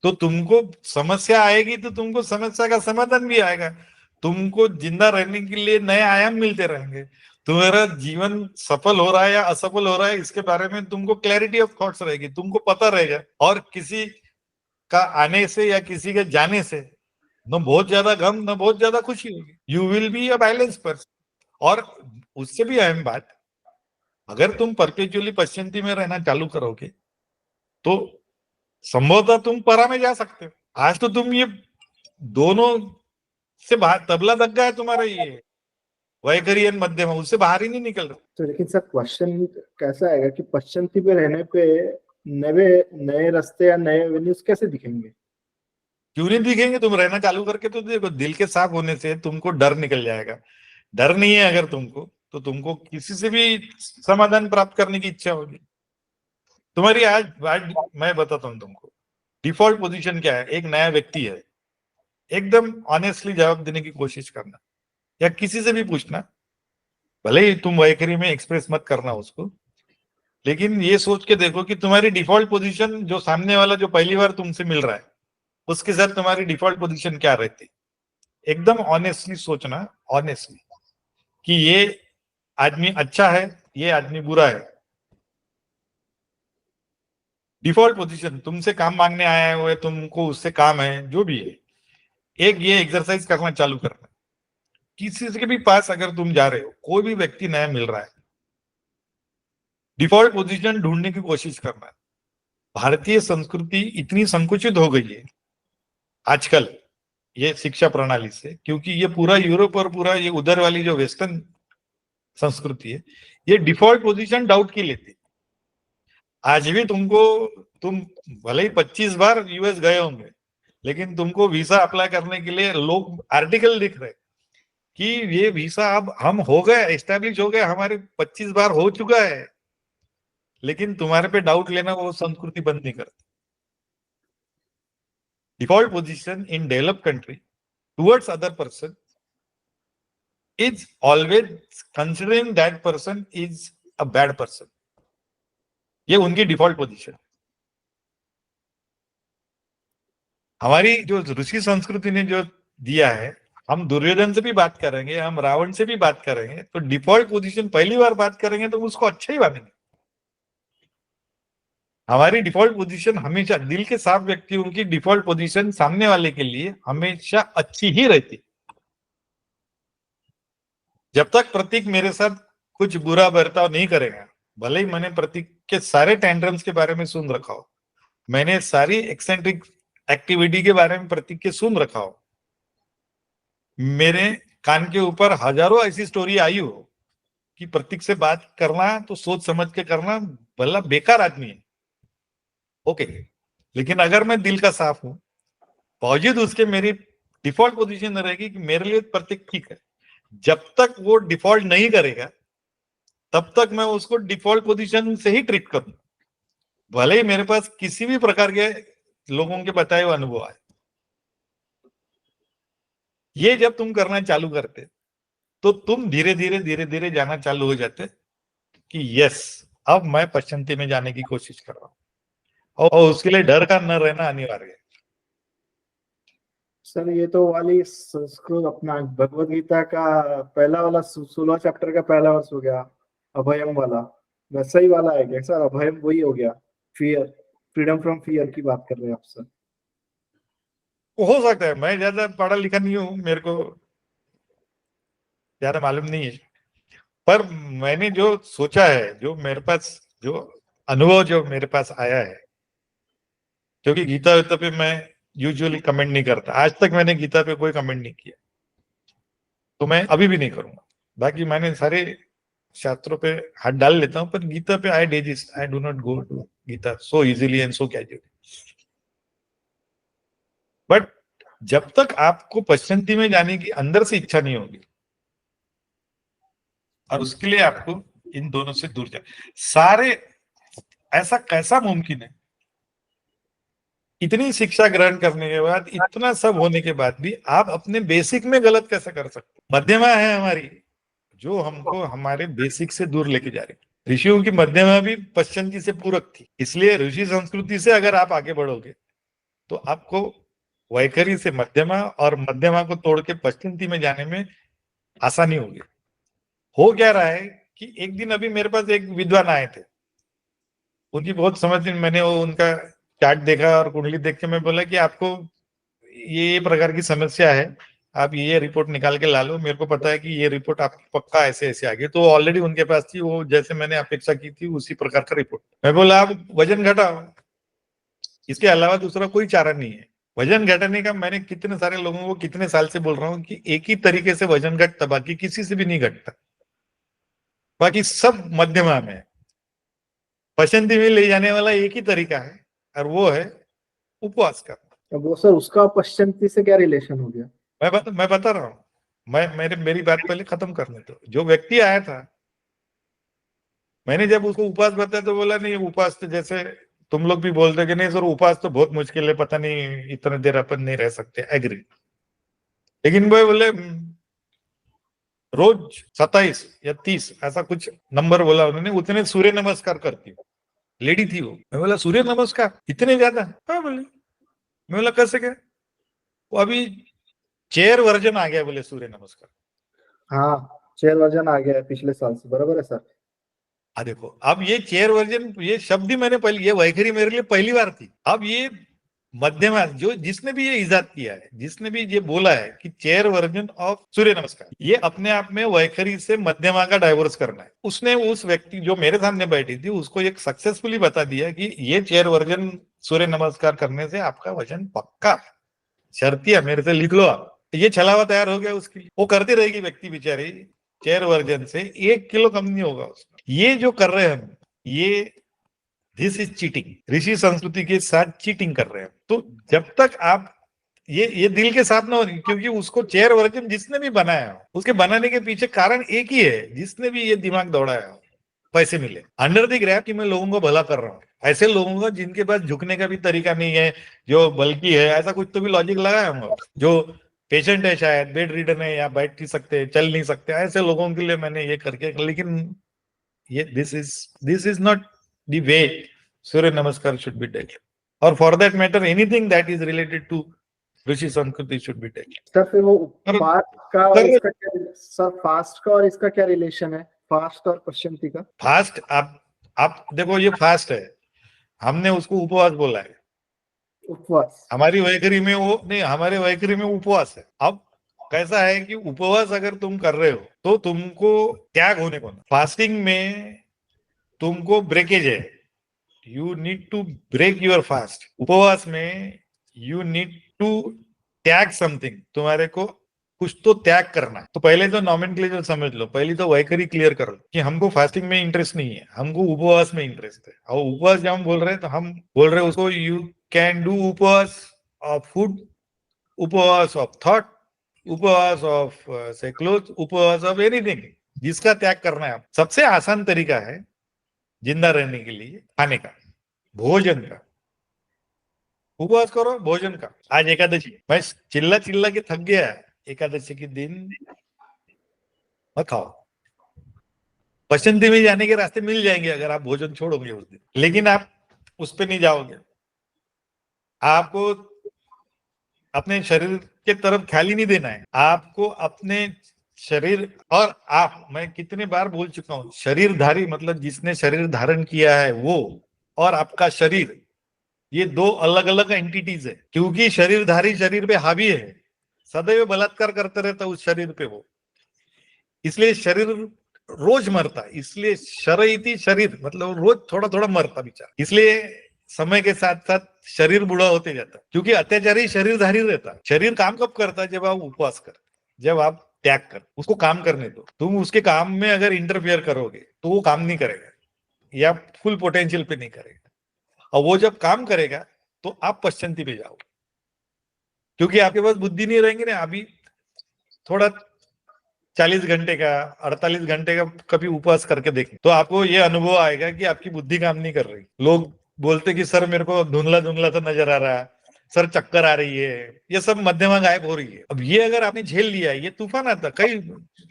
तो तुमको समस्या आएगी तो तुमको समस्या का समाधान भी आएगा। तुमको जिंदा रहने के लिए नए आयाम मिलते रहेंगे। तुम्हारा जीवन सफल हो रहा है या असफल हो रहा है इसके बारे में तुमको क्लैरिटी ऑफ थॉट्स रहेगी, तुमको पता रहेगा। और किसी का आने से या किसी के जाने से न बहुत ज्यादा गम न बहुत ज्यादा खुशी होगी। You will be a balance person. और उससे भी अहम बात, अगर तुम परपेचुअली पश्चिमी में रहना चालू करोगे तो संभवतः तुम परा में जा सकते हो। आज तो तुम ये दोनों से बाहर, तबला दग्गा है तुम्हारा ये वैखरी और मध्यमा, उससे बाहर ही नहीं निकल रहा। तो लेकिन सर क्वेश्चन कैसा आएगा कि पश्चिमी पे रहने पे नए नए रास्ते या नए एवेन्यूज कैसे दिखेंगे? क्यों नहीं दिखेंगे? तुम रहना चालू करके तो देखो, दिल के साफ होने से तुमको डर निकल जाएगा। डर नहीं है अगर तुमको, तो तुमको किसी से भी समाधान प्राप्त करने की इच्छा होगी तुम्हारी। आज मैं बताता हूँ तुमको डिफॉल्ट पोजीशन क्या है। एक नया व्यक्ति है, एकदम ऑनेस्टली जवाब देने की कोशिश करना, या किसी से भी पूछना, भले ही तुम वैखरी में एक्सप्रेस मत करना उसको, लेकिन ये सोच के देखो कि तुम्हारी डिफॉल्ट पोजीशन, जो सामने वाला जो पहली बार तुमसे मिल रहा है उसके साथ तुम्हारी डिफॉल्ट पोजीशन क्या रहती। एकदम ऑनेस्टली सोचना, ऑनेस्टली, कि ये आदमी अच्छा है, ये आदमी बुरा है। डिफॉल्ट पोजीशन, तुमसे काम मांगने आया हुआ है, तुमको उससे काम है, जो भी है, एक ये एक्सरसाइज करना चालू करना। किसी के भी पास अगर तुम जा रहे हो, कोई भी व्यक्ति नया मिल रहा है, डिफॉल्ट पोजीशन ढूंढने की कोशिश करना। भारतीय संस्कृति इतनी संकुचित हो गई है आजकल ये शिक्षा प्रणाली से, क्योंकि ये पूरा यूरोप और पूरा ये उधर वाली जो वेस्टर्न संस्कृति है, ये डिफॉल्ट पोजीशन डाउट की लेती। आज भी तुम भले ही 25 बार यूएस गए होंगे, लेकिन तुमको वीसा अप्लाई करने के लिए लोग आर्टिकल लिख रहे कि ये वीसा अब हम हो गए, एस्टेब्लिश हो गए, हमारे 25 बार हो चुका है, लेकिन तुम्हारे पे डाउट लेना वो संस्कृति बंद नहीं करती। Default position in developed country towards other person is always considering that person is a bad person. ये उनकी डिफॉल्ट पोजीशन। हमारी जो ऋषि संस्कृति ने जो दिया है, हम दुर्योधन से भी बात करेंगे, हम रावण से भी बात करेंगे, तो डिफॉल्ट पोजीशन पहली बार बात करेंगे तो उसको अच्छा ही मानेंगे। हमारी डिफॉल्ट पोजीशन हमेशा, दिल के साफ व्यक्तियों की डिफॉल्ट पोजीशन सामने वाले के लिए हमेशा अच्छी ही रहती। जब तक प्रतीक मेरे साथ कुछ बुरा बर्ताव नहीं करेगा, भले ही मैंने प्रतीक के सारे टेंड्रम्स के बारे में सुन रखा हो, मैंने सारी एक्सेंट्रिक एक्टिविटी के बारे में प्रतीक के सुन रखा हो, मेरे कान के ऊपर हजारों ऐसी स्टोरी आई हो कि प्रतीक से बात करना तो सोच समझ के करना, भला बेकार आदमी है, ओके। लेकिन अगर मैं दिल का साफ हूं, बावजूद उसके मेरी डिफॉल्ट पोजीशन रहेगी कि मेरे लिए प्रतीक ठीक है। जब तक वो डिफॉल्ट नहीं करेगा तब तक मैं उसको डिफॉल्ट पोजीशन से ही ट्रीट करूं, भले ही मेरे पास किसी भी प्रकार के लोगों के बताए हुए अनुभव आए। ये जब तुम करना चालू करते तो तुम धीरे धीरे जाना चालू हो जाते कि यस, अब मैं पश्चिमी में जाने की कोशिश कर रहा हूं, और उसके लिए डर का न रहना अनिवार्य है। सर ये तो वाली संस्कृत अपना भगवत गीता का पहला वाला 16 चैप्टर का पहला वर्ष हो गया, अभयम वाला, वैसा ही वाला है क्या सर? अभयम वही हो गया, फियर, फ्रीडम फ्रॉम फियर की बात कर रहे हैं आप सर? हो सकता है, मैं ज्यादा पढ़ा लिखा नहीं हूं, मेरे को ज्यादा मालूम नहीं है, पर मैंने जो सोचा है, जो मेरे पास जो अनुभव जो मेरे पास आया है, क्योंकि गीता विता पे मैं यूजुअली कमेंट नहीं करता, आज तक मैंने गीता पे कोई कमेंट नहीं किया, तो मैं अभी भी नहीं करूंगा। बाकी मैंने सारे शास्त्रों पे हाथ डाल लेता हूं, पर गीता पे I do not go to Gita so easily and so casually. But जब तक आपको पश्चिमी में जाने की अंदर से इच्छा नहीं होगी, और उसके लिए आपको इन दोनों से दूर जाए, सारे, ऐसा कैसा मुमकिन है इतनी शिक्षा ग्रहण करने के बाद, इतना सब होने के बाद भी आप अपने बेसिक में गलत कैसे कर सकते? मध्यमा है हमारी, जो हमको हमारे बेसिक से दूर लेके जा रही। ऋषियों की मध्यमा भी पश्चिमी से पूरक थी, इसलिए ऋषि संस्कृति से अगर आप आगे बढ़ोगे तो आपको वैखरी से मध्यमा और मध्यमा को तोड़ के पश्चिमी में जाने में आसानी होगी। हो क्या रहा है कि एक दिन अभी मेरे पास एक विद्वान आए थे, उनकी बहुत समझ, मैंने वो उनका चार्ट देखा और कुंडली देख के मैं बोला कि आपको ये प्रकार की समस्या है, आप ये रिपोर्ट निकाल के ला लो, मेरे को पता है कि ये रिपोर्ट आपकी पक्का ऐसे ऐसे आ गई। तो ऑलरेडी उनके पास थी, वो जैसे मैंने अपेक्षा की थी उसी प्रकार का रिपोर्ट। मैं बोला आप वजन घटाओ, इसके अलावा दूसरा कोई चारा नहीं है। वजन घटाने का मैंने कितने सारे लोगों को कितने साल से बोल रहा हूँ कि एक ही तरीके से वजन घटता, बाकी किसी से भी नहीं घटता, बाकी सब मध्यमा में है। पश्चिमी में ले जाने वाला एक ही तरीका है, और वो है उपवास का। तो वो सर उसका पश्चिमी से क्या रिलेशन हो गया? मैं बता रहा हूँ, मेरी बात पहले खत्म करने दो। जो व्यक्ति आया था, मैंने जब उसको उपवास बताया तो बोला नहीं, उपवास तो जैसे तुम लोग भी बोलते कि नहीं सर उपवास तो बहुत मुश्किल है, पता नहीं इतने देर अपन नहीं रह सकते, एग्री। लेकिन वो बोले रोज 27 या 30 ऐसा कुछ नंबर बोला उन्होंने, उतने सूर्य नमस्कार करती हूँ। लेडी थी वो। मैं बोला सूर्य नमस्कार इतने ज्यादा? हाँ बोले। मैं बोला कैसे क्या? वो अभी चेयर वर्जन आ गया बोले सूर्य नमस्कार। हाँ चेयर वर्जन आ गया है पिछले साल से, बराबर है सर? देखो अब ये चेयर वर्जन, ये शब्द ही मैंने पहले, ये वैखरी मेरे लिए पहली बार थी। अब ये मध्यमा जो जिसने भी ये इजाद किया है, जिसने भी ये बोला है कि चेयर वर्जन ऑफ सूर्य नमस्कार, ये अपने आप में वैखरी से मध्यमा का डाइवर्स करना है। उसने उस व्यक्ति जो मेरे सामने बैठी थी उसको एक सक्सेसफुली बता दिया कि ये चेयर वर्जन सूर्य नमस्कार करने से आपका वजन पक्का शर्तिया, मेरे से लिख लो आप। ये छलावा तैयार हो गया उसके लिए, वो करती रहेगी व्यक्ति बेचारी, चेयर वर्जन से 1 किलो कम नहीं होगा उसका। ये जो कर रहे हैं हम, ये दिस इज चीटिंग। ऋषि संस्कृति के साथ चीटिंग कर रहे हैं। तो जब तक आप ये दिल के साथ ना हो, क्योंकि उसको चेयर वर्जन जिसने भी बनाया हो, उसके बनाने के पीछे कारण एक ही है, जिसने भी ये दिमाग दौड़ाया हो, पैसे मिले अंडर द ग्रैप कि मैं लोगों को भला कर रहा हूँ। ऐसे लोगों का जिनके पास झुकने का भी तरीका नहीं है, जो बल्कि है, ऐसा कुछ तो भी लॉजिक लगाया होगा। जो पेशेंट है, शायद बेड रीडर है, या बैठ नहीं सकते, चल नहीं सकते, ऐसे लोगों के लिए मैंने ये करके, लेकिन ये this is not the way Surya Namaskar should be taken, और for that matter anything that is related to rishi sanskriti should be taken. Sir फिर वो फास्ट का और इसका क्या, सर फास्ट का और इसका क्या रिलेशन है, फास्ट और पश्चिमती का? फास्ट आप देखो, ये फास्ट है, हमने उसको उपवास बोला है। उपवास हमारी वैखरी में वो नहीं, हमारे वैखरी में उपवास है। अब कैसा है कि उपवास अगर तुम कर रहे हो तो तुमको त्याग होने को ना, फास्टिंग में तुमको ब्रेकेज है, you need to break your fast. उपवास में यू नीड टू त्याग समथिंग, तुम्हारे को कुछ तो त्याग करना है। तो पहले तो नॉमेनक्लेचर समझ लो, पहले तो वैखरी क्लियर कर लो कि हमको फास्टिंग में इंटरेस्ट नहीं है, हमको उपवास में इंटरेस्ट है। और उपवास जब हम बोल रहे हैं तो हम बोल रहे हैं उसको यू कैन डू उपवास ऑफ फूड, उपवास ऑफ थॉट, उपवास ऑफ से क्लोथ, उपवास ऑफ एनीथिंग, जिसका त्याग करना है। सबसे आसान तरीका है जिंदा रहने के लिए खाने का, भोजन का। उपवास करो भोजन का। आज एकादशी, मैं चिल्ला चिल्ला के थक गया, एकादशी के दिन मत खाओ। बसंती में जाने के रास्ते मिल जाएंगे अगर आप भोजन छोड़ोगे उस दिन, लेकिन आप उस पर नहीं जाओगे। आपको अपने शरीर के तरफ ख्याल ही नहीं देना है, आपको अपने शरीर, और आप, मैं कितने बार बोल चुका हूं, शरीरधारी मतलब जिसने शरीर धारण किया है वो, और आपका शरीर, ये दो अलग अलग एंटिटीज है। क्योंकि शरीरधारी शरीर पे हावी है, सदैव बलात्कार करते रहता उस शरीर पे वो, इसलिए शरीर रोज मरता। इसलिए शरीर शरीर मतलब रोज थोड़ा थोड़ा मरता बेचारा। इसलिए समय के साथ साथ शरीर बूढ़ा होते जाता, क्योंकि अत्याचारी शरीरधारी रहता। शरीर काम कब करता? जब आप उपवास कर, जब आप त्याग कर, उसको काम करने दो। तुम उसके काम में अगर इंटरफियर करोगे तो वो काम नहीं करेगा, या फुल पोटेंशियल पे नहीं करेगा। और वो जब काम करेगा तो आप पश्चंती पे जाओगे, क्योंकि आपके पास बुद्धि नहीं रहेंगे ना। अभी थोड़ा 40 घंटे का, 48 घंटे का कभी उपवास करके देखें तो आपको ये अनुभव आएगा कि आपकी बुद्धि काम नहीं कर रही। लोग बोलते कि सर मेरे को धुंधला धुंधला सा नजर आ रहा है, सर चक्कर आ रही है, ये सब मध्यमा गायब हो रही है। अब ये अगर आपने झेल लिया, ये तूफान आता। कई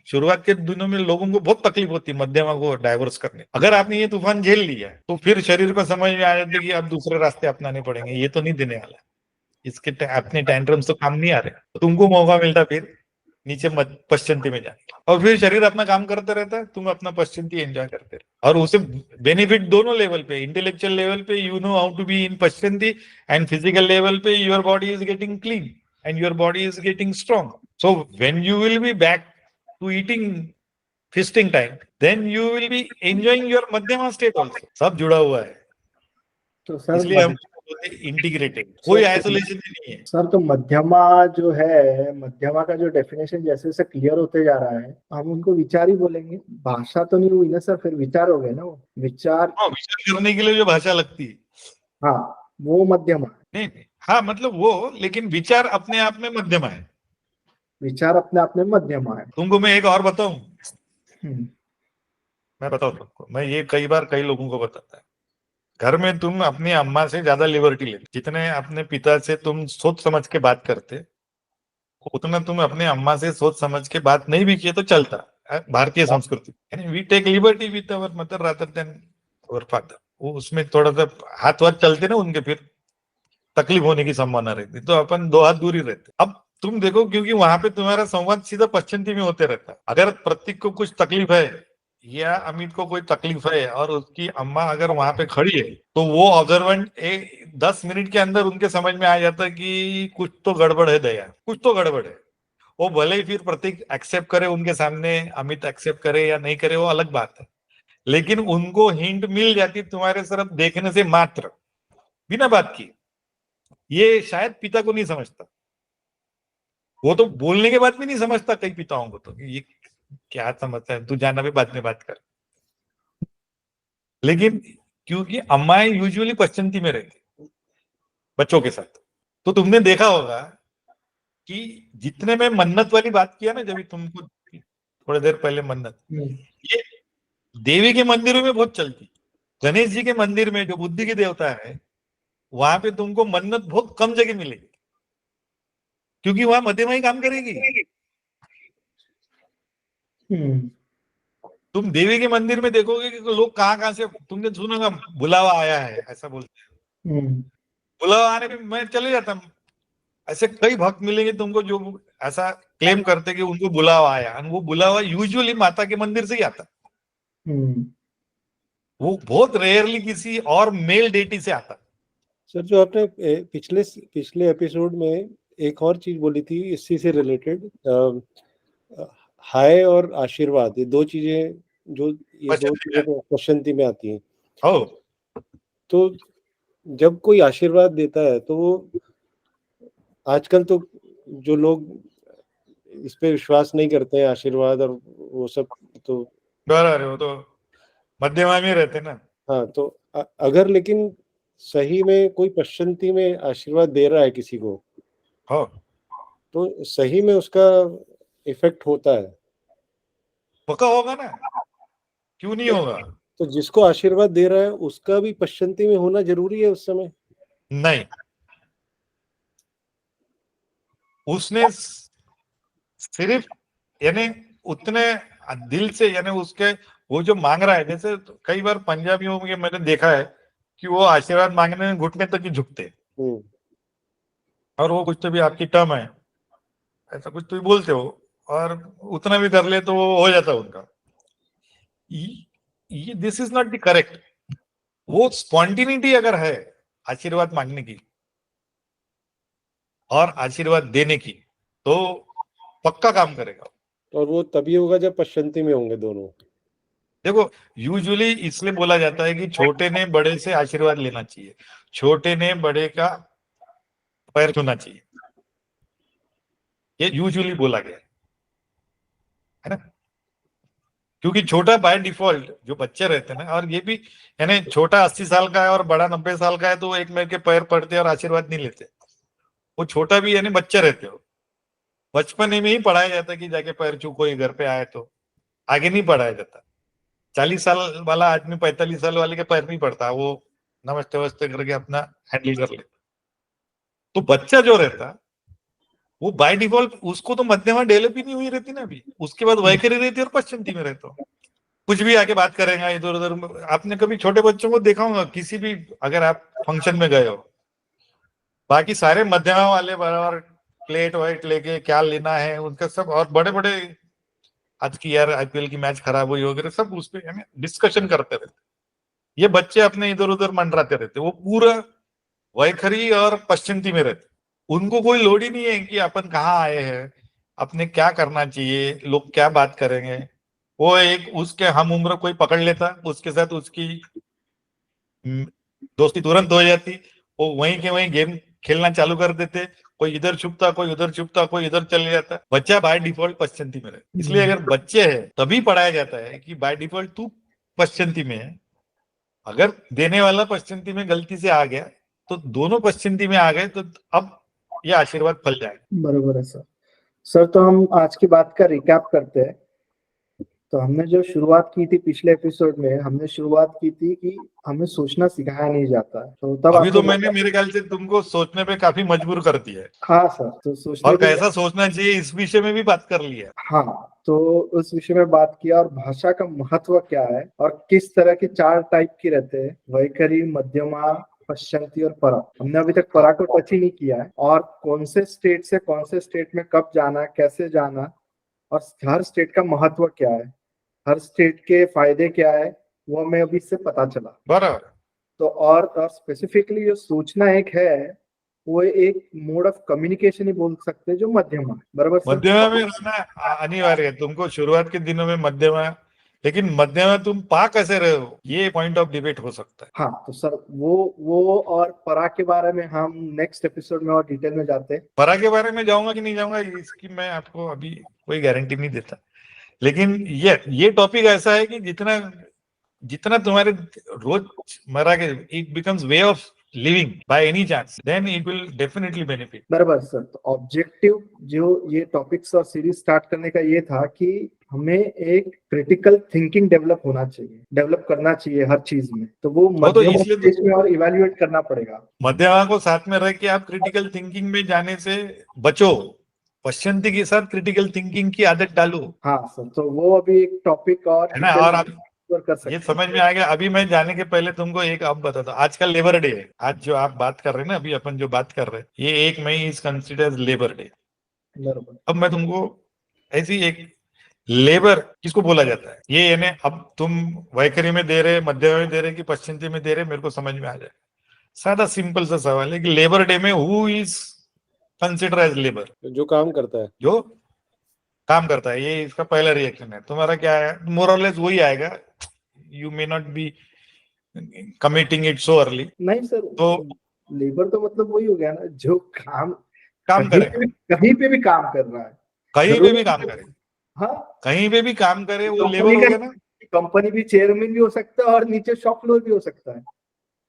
शुरुआत के दिनों में लोगों को बहुत तकलीफ होती है मध्यमा को डाइवर्स करने। अगर आपने ये तूफान झेल लिया तो फिर शरीर को समझ में आ जाता है कि अब दूसरे रास्ते अपनाने पड़ेंगे, ये तो नहीं देने वाला, इसके अपने टैंट्रम्स तो काम नहीं आ रहे। तो तुमको मौका मिलता फिर नीचे पश्चिंती में जाने का, और फिर शरीर अपना काम करता रहता है, तुम अपना पश्चिंती एंजॉय करते रहो। और उसे बेनिफिट दोनों लेवल पे, इंटेलेक्चुअल लेवल पे you know how to be in pashyanti, and physical level पे your body is getting clean and your body is getting strong. So when you will be back to eating feasting time, then you will be enjoying your madhyama state also. सब जुड़ा हुआ है, तो sir इसलिए हम integrated, कोई isolation नहीं है। सर तो मध्यमा जो है, मध्यमा का जो डेफिनेशन जैसे जैसे क्लियर होते जा रहा है, हम उनको विचार ही बोलेंगे। भाषा तो नहीं हुई ना सर, फिर विचार हो गए ना वो विचार। हाँ, विचार करने के लिए जो भाषा लगती है, हाँ वो मध्यमा है। नहीं, हाँ मतलब वो, लेकिन विचार अपने आप में मध्यमा है। विचार अपने आप में मध्यमा है। तुमको मैं एक और बताऊं, मैं बताऊं तुमको, मैं ये कई बार कई लोगों को बताता है। घर में तुम अपनी अम्मा से ज्यादा लिबर्टी लेते, जितने अपने पिता से तुम सोच समझ के बात करते, उतना तुम अपने अम्मा से सोच समझ के बात नहीं भी किए तो चलता। भारतीय संस्कृति, we take liberty with our mother rather than our father. वो उसमें थोड़ा सा हाथ वाथ चलते ना उनके, फिर तकलीफ होने की संभावना रहती, तो अपन 2 हाथ दूर ही रहते। अब तुम देखो, क्योंकि वहां पे तुम्हारा संवाद सीधा पश्चिंती में होते रहता। अगर प्रतीक को कुछ तकलीफ है या अमित को कोई तकलीफ है और उसकी अम्मा अगर वहां पे खड़ी है तो वो ऑब्जर्वेंट 10 मिनट के अंदर उनके समझ में आ जाता है कि कुछ तो गड़बड़ है दया, कुछ तो गड़बड़ है। वो भले ही फिर प्रतीक एक्सेप्ट करे उनके सामने, अमित एक्सेप्ट करे या नहीं करे वो अलग बात है, लेकिन उनको हिंट मिल जाती तुम्हारे तरफ देखने से मात्र, बिना बात की। ये शायद पिता को नहीं समझता, वो तो बोलने के बाद भी नहीं समझता कई पिताओं को, तो ये क्या समझता है, तू जाना भी बाद में बात कर। लेकिन क्योंकि अम्माएं यूजुअली पश्चिमी में रहती बच्चों के साथ, तो तुमने देखा होगा कि जितने में मन्नत वाली बात किया ना, जब तुमको थोड़ी देर पहले मन्नत, ये देवी के मंदिरों में बहुत चलती। गणेश जी के मंदिर में जो बुद्धि के देवता है वहां पे तुमको मन्नत बहुत कम जगह मिलेगी, क्योंकि वहां मध्यमा ही काम करेगी। तुम देवी के मंदिर में देखोगे कि लोग कहाँ कहाँ से, तुमने सुना होगा बुलावा आया है ऐसा बोलते हैं, बुलावा आने पे मैं चले जाता हूँ। ऐसे कई भक्त मिलेंगे तुमको जो ऐसा क्लेम करते कि उनको बुलावा आया, और वो बुलावा यूजुअली माता के मंदिर से ही आता, वो बहुत रेयरली किसी और मेल डेटी से आता। सर जो आपने पिछले एपिसोड में एक और चीज बोली थी इसी से रिलेटेड, हाय और आशीर्वाद, ये दो चीजें तो पश्चिमी में आती हैं। हो तो जब कोई आशीर्वाद देता है तो वो, आजकल तो जो लोग इस पे विश्वास नहीं करते हैं आशीर्वाद और वो सब, तो बराबर, वो तो मध्यमा में रहते ना। हाँ, तो अगर लेकिन सही में कोई पश्चिमी में आशीर्वाद दे रहा है किसी को, हो तो सही में उसका इफेक्ट होता है। पक्का होगा ना, क्यों नहीं होगा। तो जिसको आशीर्वाद दे रहा है उसका भी पश्चिमी में होना जरूरी है उस समय? नहीं, उसने सिर्फ यानी उतने दिल से, यानी उसके वो जो मांग रहा है, जैसे कई बार पंजाबियों में मैंने देखा है कि वो आशीर्वाद मांगने में घुटने तक ही झुकते हैं, और वो कुछ तो भी आपकी टर्म है ऐसा कुछ तो भी बोलते हो, और उतना भी कर ले तो वो हो जाता है उनका। ये this is not the correct. वो स्पॉन्टिनिटी अगर है आशीर्वाद मांगने की और आशीर्वाद देने की, तो पक्का काम करेगा। और वो तभी होगा जब पश्चिमी में होंगे दोनों। देखो, यूजुअली इसलिए बोला जाता है कि छोटे ने बड़े से आशीर्वाद लेना चाहिए, छोटे ने बड़े का पैर छूना चाहिए, ये यूजुअली बोला गया है ना। क्योंकि छोटा बाय डिफॉल्ट जो बच्चे रहते हैं ना, और ये भी यानी छोटा 80 साल का है और बड़ा 90 साल का है, तो वो एक मेरे के पैर पड़ते और आशीर्वाद नहीं लेते। वो छोटा भी यानी बच्चे रहते हो, बचपन में ही पढ़ाया जाता है कि जाके पैर छू, कोई घर पे आए तो। आगे नहीं पढ़ाया जाता। 40 साल वाला आदमी 45 साल वाले के पैर नहीं पड़ता, वो नमस्ते वस्ते करके अपना हैंडल कर लेता। तो बच्चा जो रहता वो बाय डिफॉल्ट, उसको तो मध्यमा डेवलप ही नहीं हुई रहती ना अभी, उसके बाद वैखरी रहती और पश्चिमी में रहता हो, कुछ भी आके बात करेगा इधर उधर। आपने कभी छोटे बच्चों को देखा होगा किसी भी, अगर आप फंक्शन में गए हो, बाकी सारे मध्यमा वाले बराबर प्लेट वाइट लेके क्या लेना है उनका सब, और बड़े बड़े आज की यार आईपीएल की मैच खराब हुई वगैरह सब उस पर डिस्कशन करते रहते। ये बच्चे अपने इधर उधर मंडराते रहते, वो पूरा वैखरी और पश्चिमी में रहते। उनको कोई लोड ही नहीं है कि अपन कहाँ आए हैं, अपने क्या करना चाहिए, लोग क्या बात करेंगे। वो एक उसके हम उम्र कोई पकड़ लेता, उसके साथ उसकी दोस्ती तुरंत हो जाती, वो वहीं के वहीं गेम खेलना चालू कर देते, कोई इधर छुपता, कोई उधर छुपता, कोई इधर चले जाता। बच्चा बाय डिफॉल्ट पश्चिमी में रहता। इसलिए अगर बच्चे हैं तभी पढ़ाया जाता है कि बाय डिफॉल्ट तू पश्चिमी में है। अगर देने वाला पश्चिमी में गलती से आ गया तो दोनों पश्चिमी में आ गए, तो अब ये आशीर्वाद फल जाएगा। बरोबर है सर। सर तो हम आज की बात का रिकैप करते हैं। तो हमने जो शुरुआत की थी पिछले एपिसोड में, हमने शुरुआत की थी कि हमें सोचना सिखाया नहीं जाता है। तो तब अभी तो आपने मैंने मेरे ख्याल से तुमको सोचने पे काफी मजबूर कर दिया है, हाँ सर, तो सोचने और पे कैसा सोचना चाहिए इस विषय में भी बात कर लिया। हाँ, तो उस विषय में बात किया और भाषा का महत्व क्या है और किस तरह के 4 टाइप की रहते हैं, वैखरी, मध्यमा, पश्चिमी और परा। हमने अभी तक परा को टच ही नहीं किया है, और कौन से स्टेट से कौन से स्टेट में कब जाना, कैसे जाना, और हर स्टेट का महत्व क्या है, हर स्टेट के फायदे क्या है वो हमें अभी इससे पता चला। बराबर। तो और स्पेसिफिकली जो सूचना एक है वो एक मोड ऑफ कम्युनिकेशन ही बोल सकते हैं जो मध्यमा है। बराबर सर? मध्यमा में रहना अनिवार्य है तुमको शुरुआत के दिनों में मध्यमा, लेकिन मध्यमा तुम पा कैसे रहे हो ये पॉइंट ऑफ डिबेट हो सकता है। हाँ तो सर वो और परा के बारे में हम नेक्स्ट एपिसोड में और डिटेल में जाते हैं। परा के बारे में जाऊंगा कि नहीं जाऊंगा इसकी मैं आपको अभी कोई गारंटी नहीं देता, लेकिन ये टॉपिक ऐसा है कि जितना जितना तुम्हारे रोजमर्रा के it becomes way of living by any chance, then it will definitely benefit. बराबर सर। तो ऑब्जेक्टिव जो ये टॉपिक्स और सीरीज स्टार्ट करने का ये था कि हमें एक क्रिटिकल थिंकिंग डेवलप करना चाहिए हर चीज में। तो वो तो मध्यम इसलिए स्टेज में और इवेल्युएट करना पड़ेगा। मध्यमा को साथ में रह के आप क्रिटिकल थिंकिंग में जाने से बचो, पश्चिमी के साथ क्रिटिकल थिंकिंग की आदत डालो। हाँ सर, तो वो अभी एक टॉपिक और है ना, और आप कर सकते ये हैं। समझ में आ गया। अभी मैं जाने के पहले तुमको एक अब बताता हूँ, आज का लेबर डे है। आज जो आप बात कर रहे हैं ना, अभी अपन जो बात कर रहे हैं, ये 1 May is considered labour day. बराबर। अब मैं तुमको ऐसी एक लेबर किसको बोला जाता है ये यानी अब तुम वैखरी में दे रहे, मध्य में दे रहे कि पश्चिमी में दे रहे, मेरे को समझ में आ जाए। सादा सिंपल सा सवाल है कि लेबर डे में who is consider as labour? जो काम करता है। जो काम करता है, ये इसका पहला रिएक्शन है। तुम्हारा क्या है? मोर और लेस वही आएगा, you may not be committing it so early. नहीं सर, तो लेबर तो मतलब वही हो गया ना जो काम काम करे, कहीं पे भी काम कर रहा है। कहीं पे भी काम करे, हाँ, कहीं पे भी काम करे, वो कंपनी लेबर हो का गया ना। कंपनी भी चेयरमैन भी हो सकता है और नीचे शॉप फ्लोर भी हो सकता है।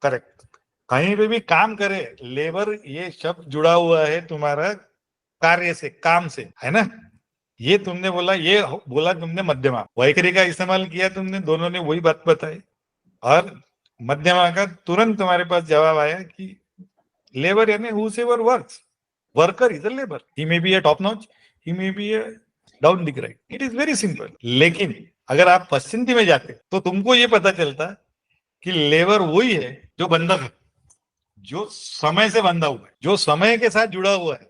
करेक्ट, कहीं पे भी काम करे। लेबर ये शब्द जुड़ा हुआ है तुम्हारा कार्य से, काम से, है ना। ये तुमने बोला, ये बोला तुमने मध्यमा, वैखरी का इस्तेमाल किया तुमने, दोनों ने वही बात बताई। और मध्यमा का तुरंत तुम्हारे पास जवाब आया कि लेबर यानी whosoever works, worker is a labor, he may be a top notch, he may be a down degrade, it is very simple. लेकिन अगर आप पश्चिमी में जाते तो तुमको ये पता चलता कि लेबर वही है जो बंधक है, जो समय से बंधा हुआ है, जो समय के साथ जुड़ा हुआ है,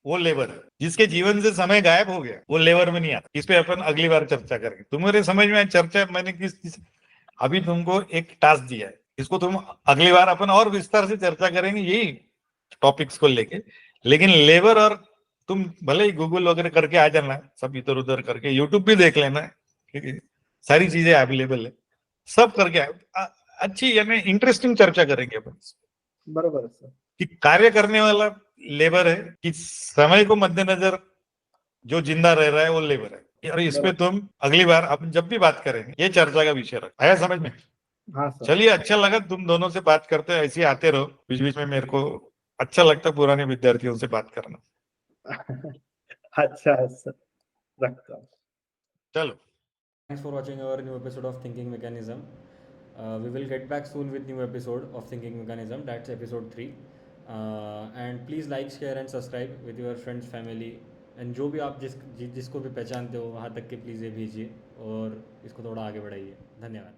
वो लेबर है। जिसके जीवन से समय गायब हो गया वो लेबर में नहीं आता। इस पे अपन अगली बार चर्चा करेंगे। तुम्हारे समझ में चर्चा मैंने किस अभी तुमको एक टास्क दिया है, इसको तुम अगली बार अपन और विस्तार से चर्चा करेंगे यही टॉपिक्स को लेके। लेकिन लेबर, और तुम भले ही गूगल वगैरह करके आ जाना, सब इधर उधर करके यूट्यूब भी देख लेना, क्योंकि सारी चीजें अवेलेबल है, सब करके अच्छी यानी इंटरेस्टिंग चर्चा करेंगे अपन बराबर है सर। कि कार्य करने वाला लेबर है कि समय को मद्देनजर जो जिंदा रह रहा है वो लेबर है। और इस पे तुम अगली बार अपन जब भी बात करेंगे ये चर्चा का विषय रख। आया समझ में? हाँ सर। चलिए, अच्छा लगा तुम दोनों से बात करते, ऐसे ही आते रहो बीच बीच में, मेरे को अच्छा लगता है पुराने विद्यार्थियों से बात करना। अच्छा है सर, रखता हूँ। चलो, Thanks for watching our new episode of Thinking Mechanism. We will get back soon with new episode of Thinking Mechanism. That's episode 3. And please like, share and subscribe with your friends, family. And जो भी आप जिसको भी पहचानते हो वहाँ तक के प्लीज़ ये भेजिए और इसको थोड़ा आगे बढ़ाइए। धन्यवाद।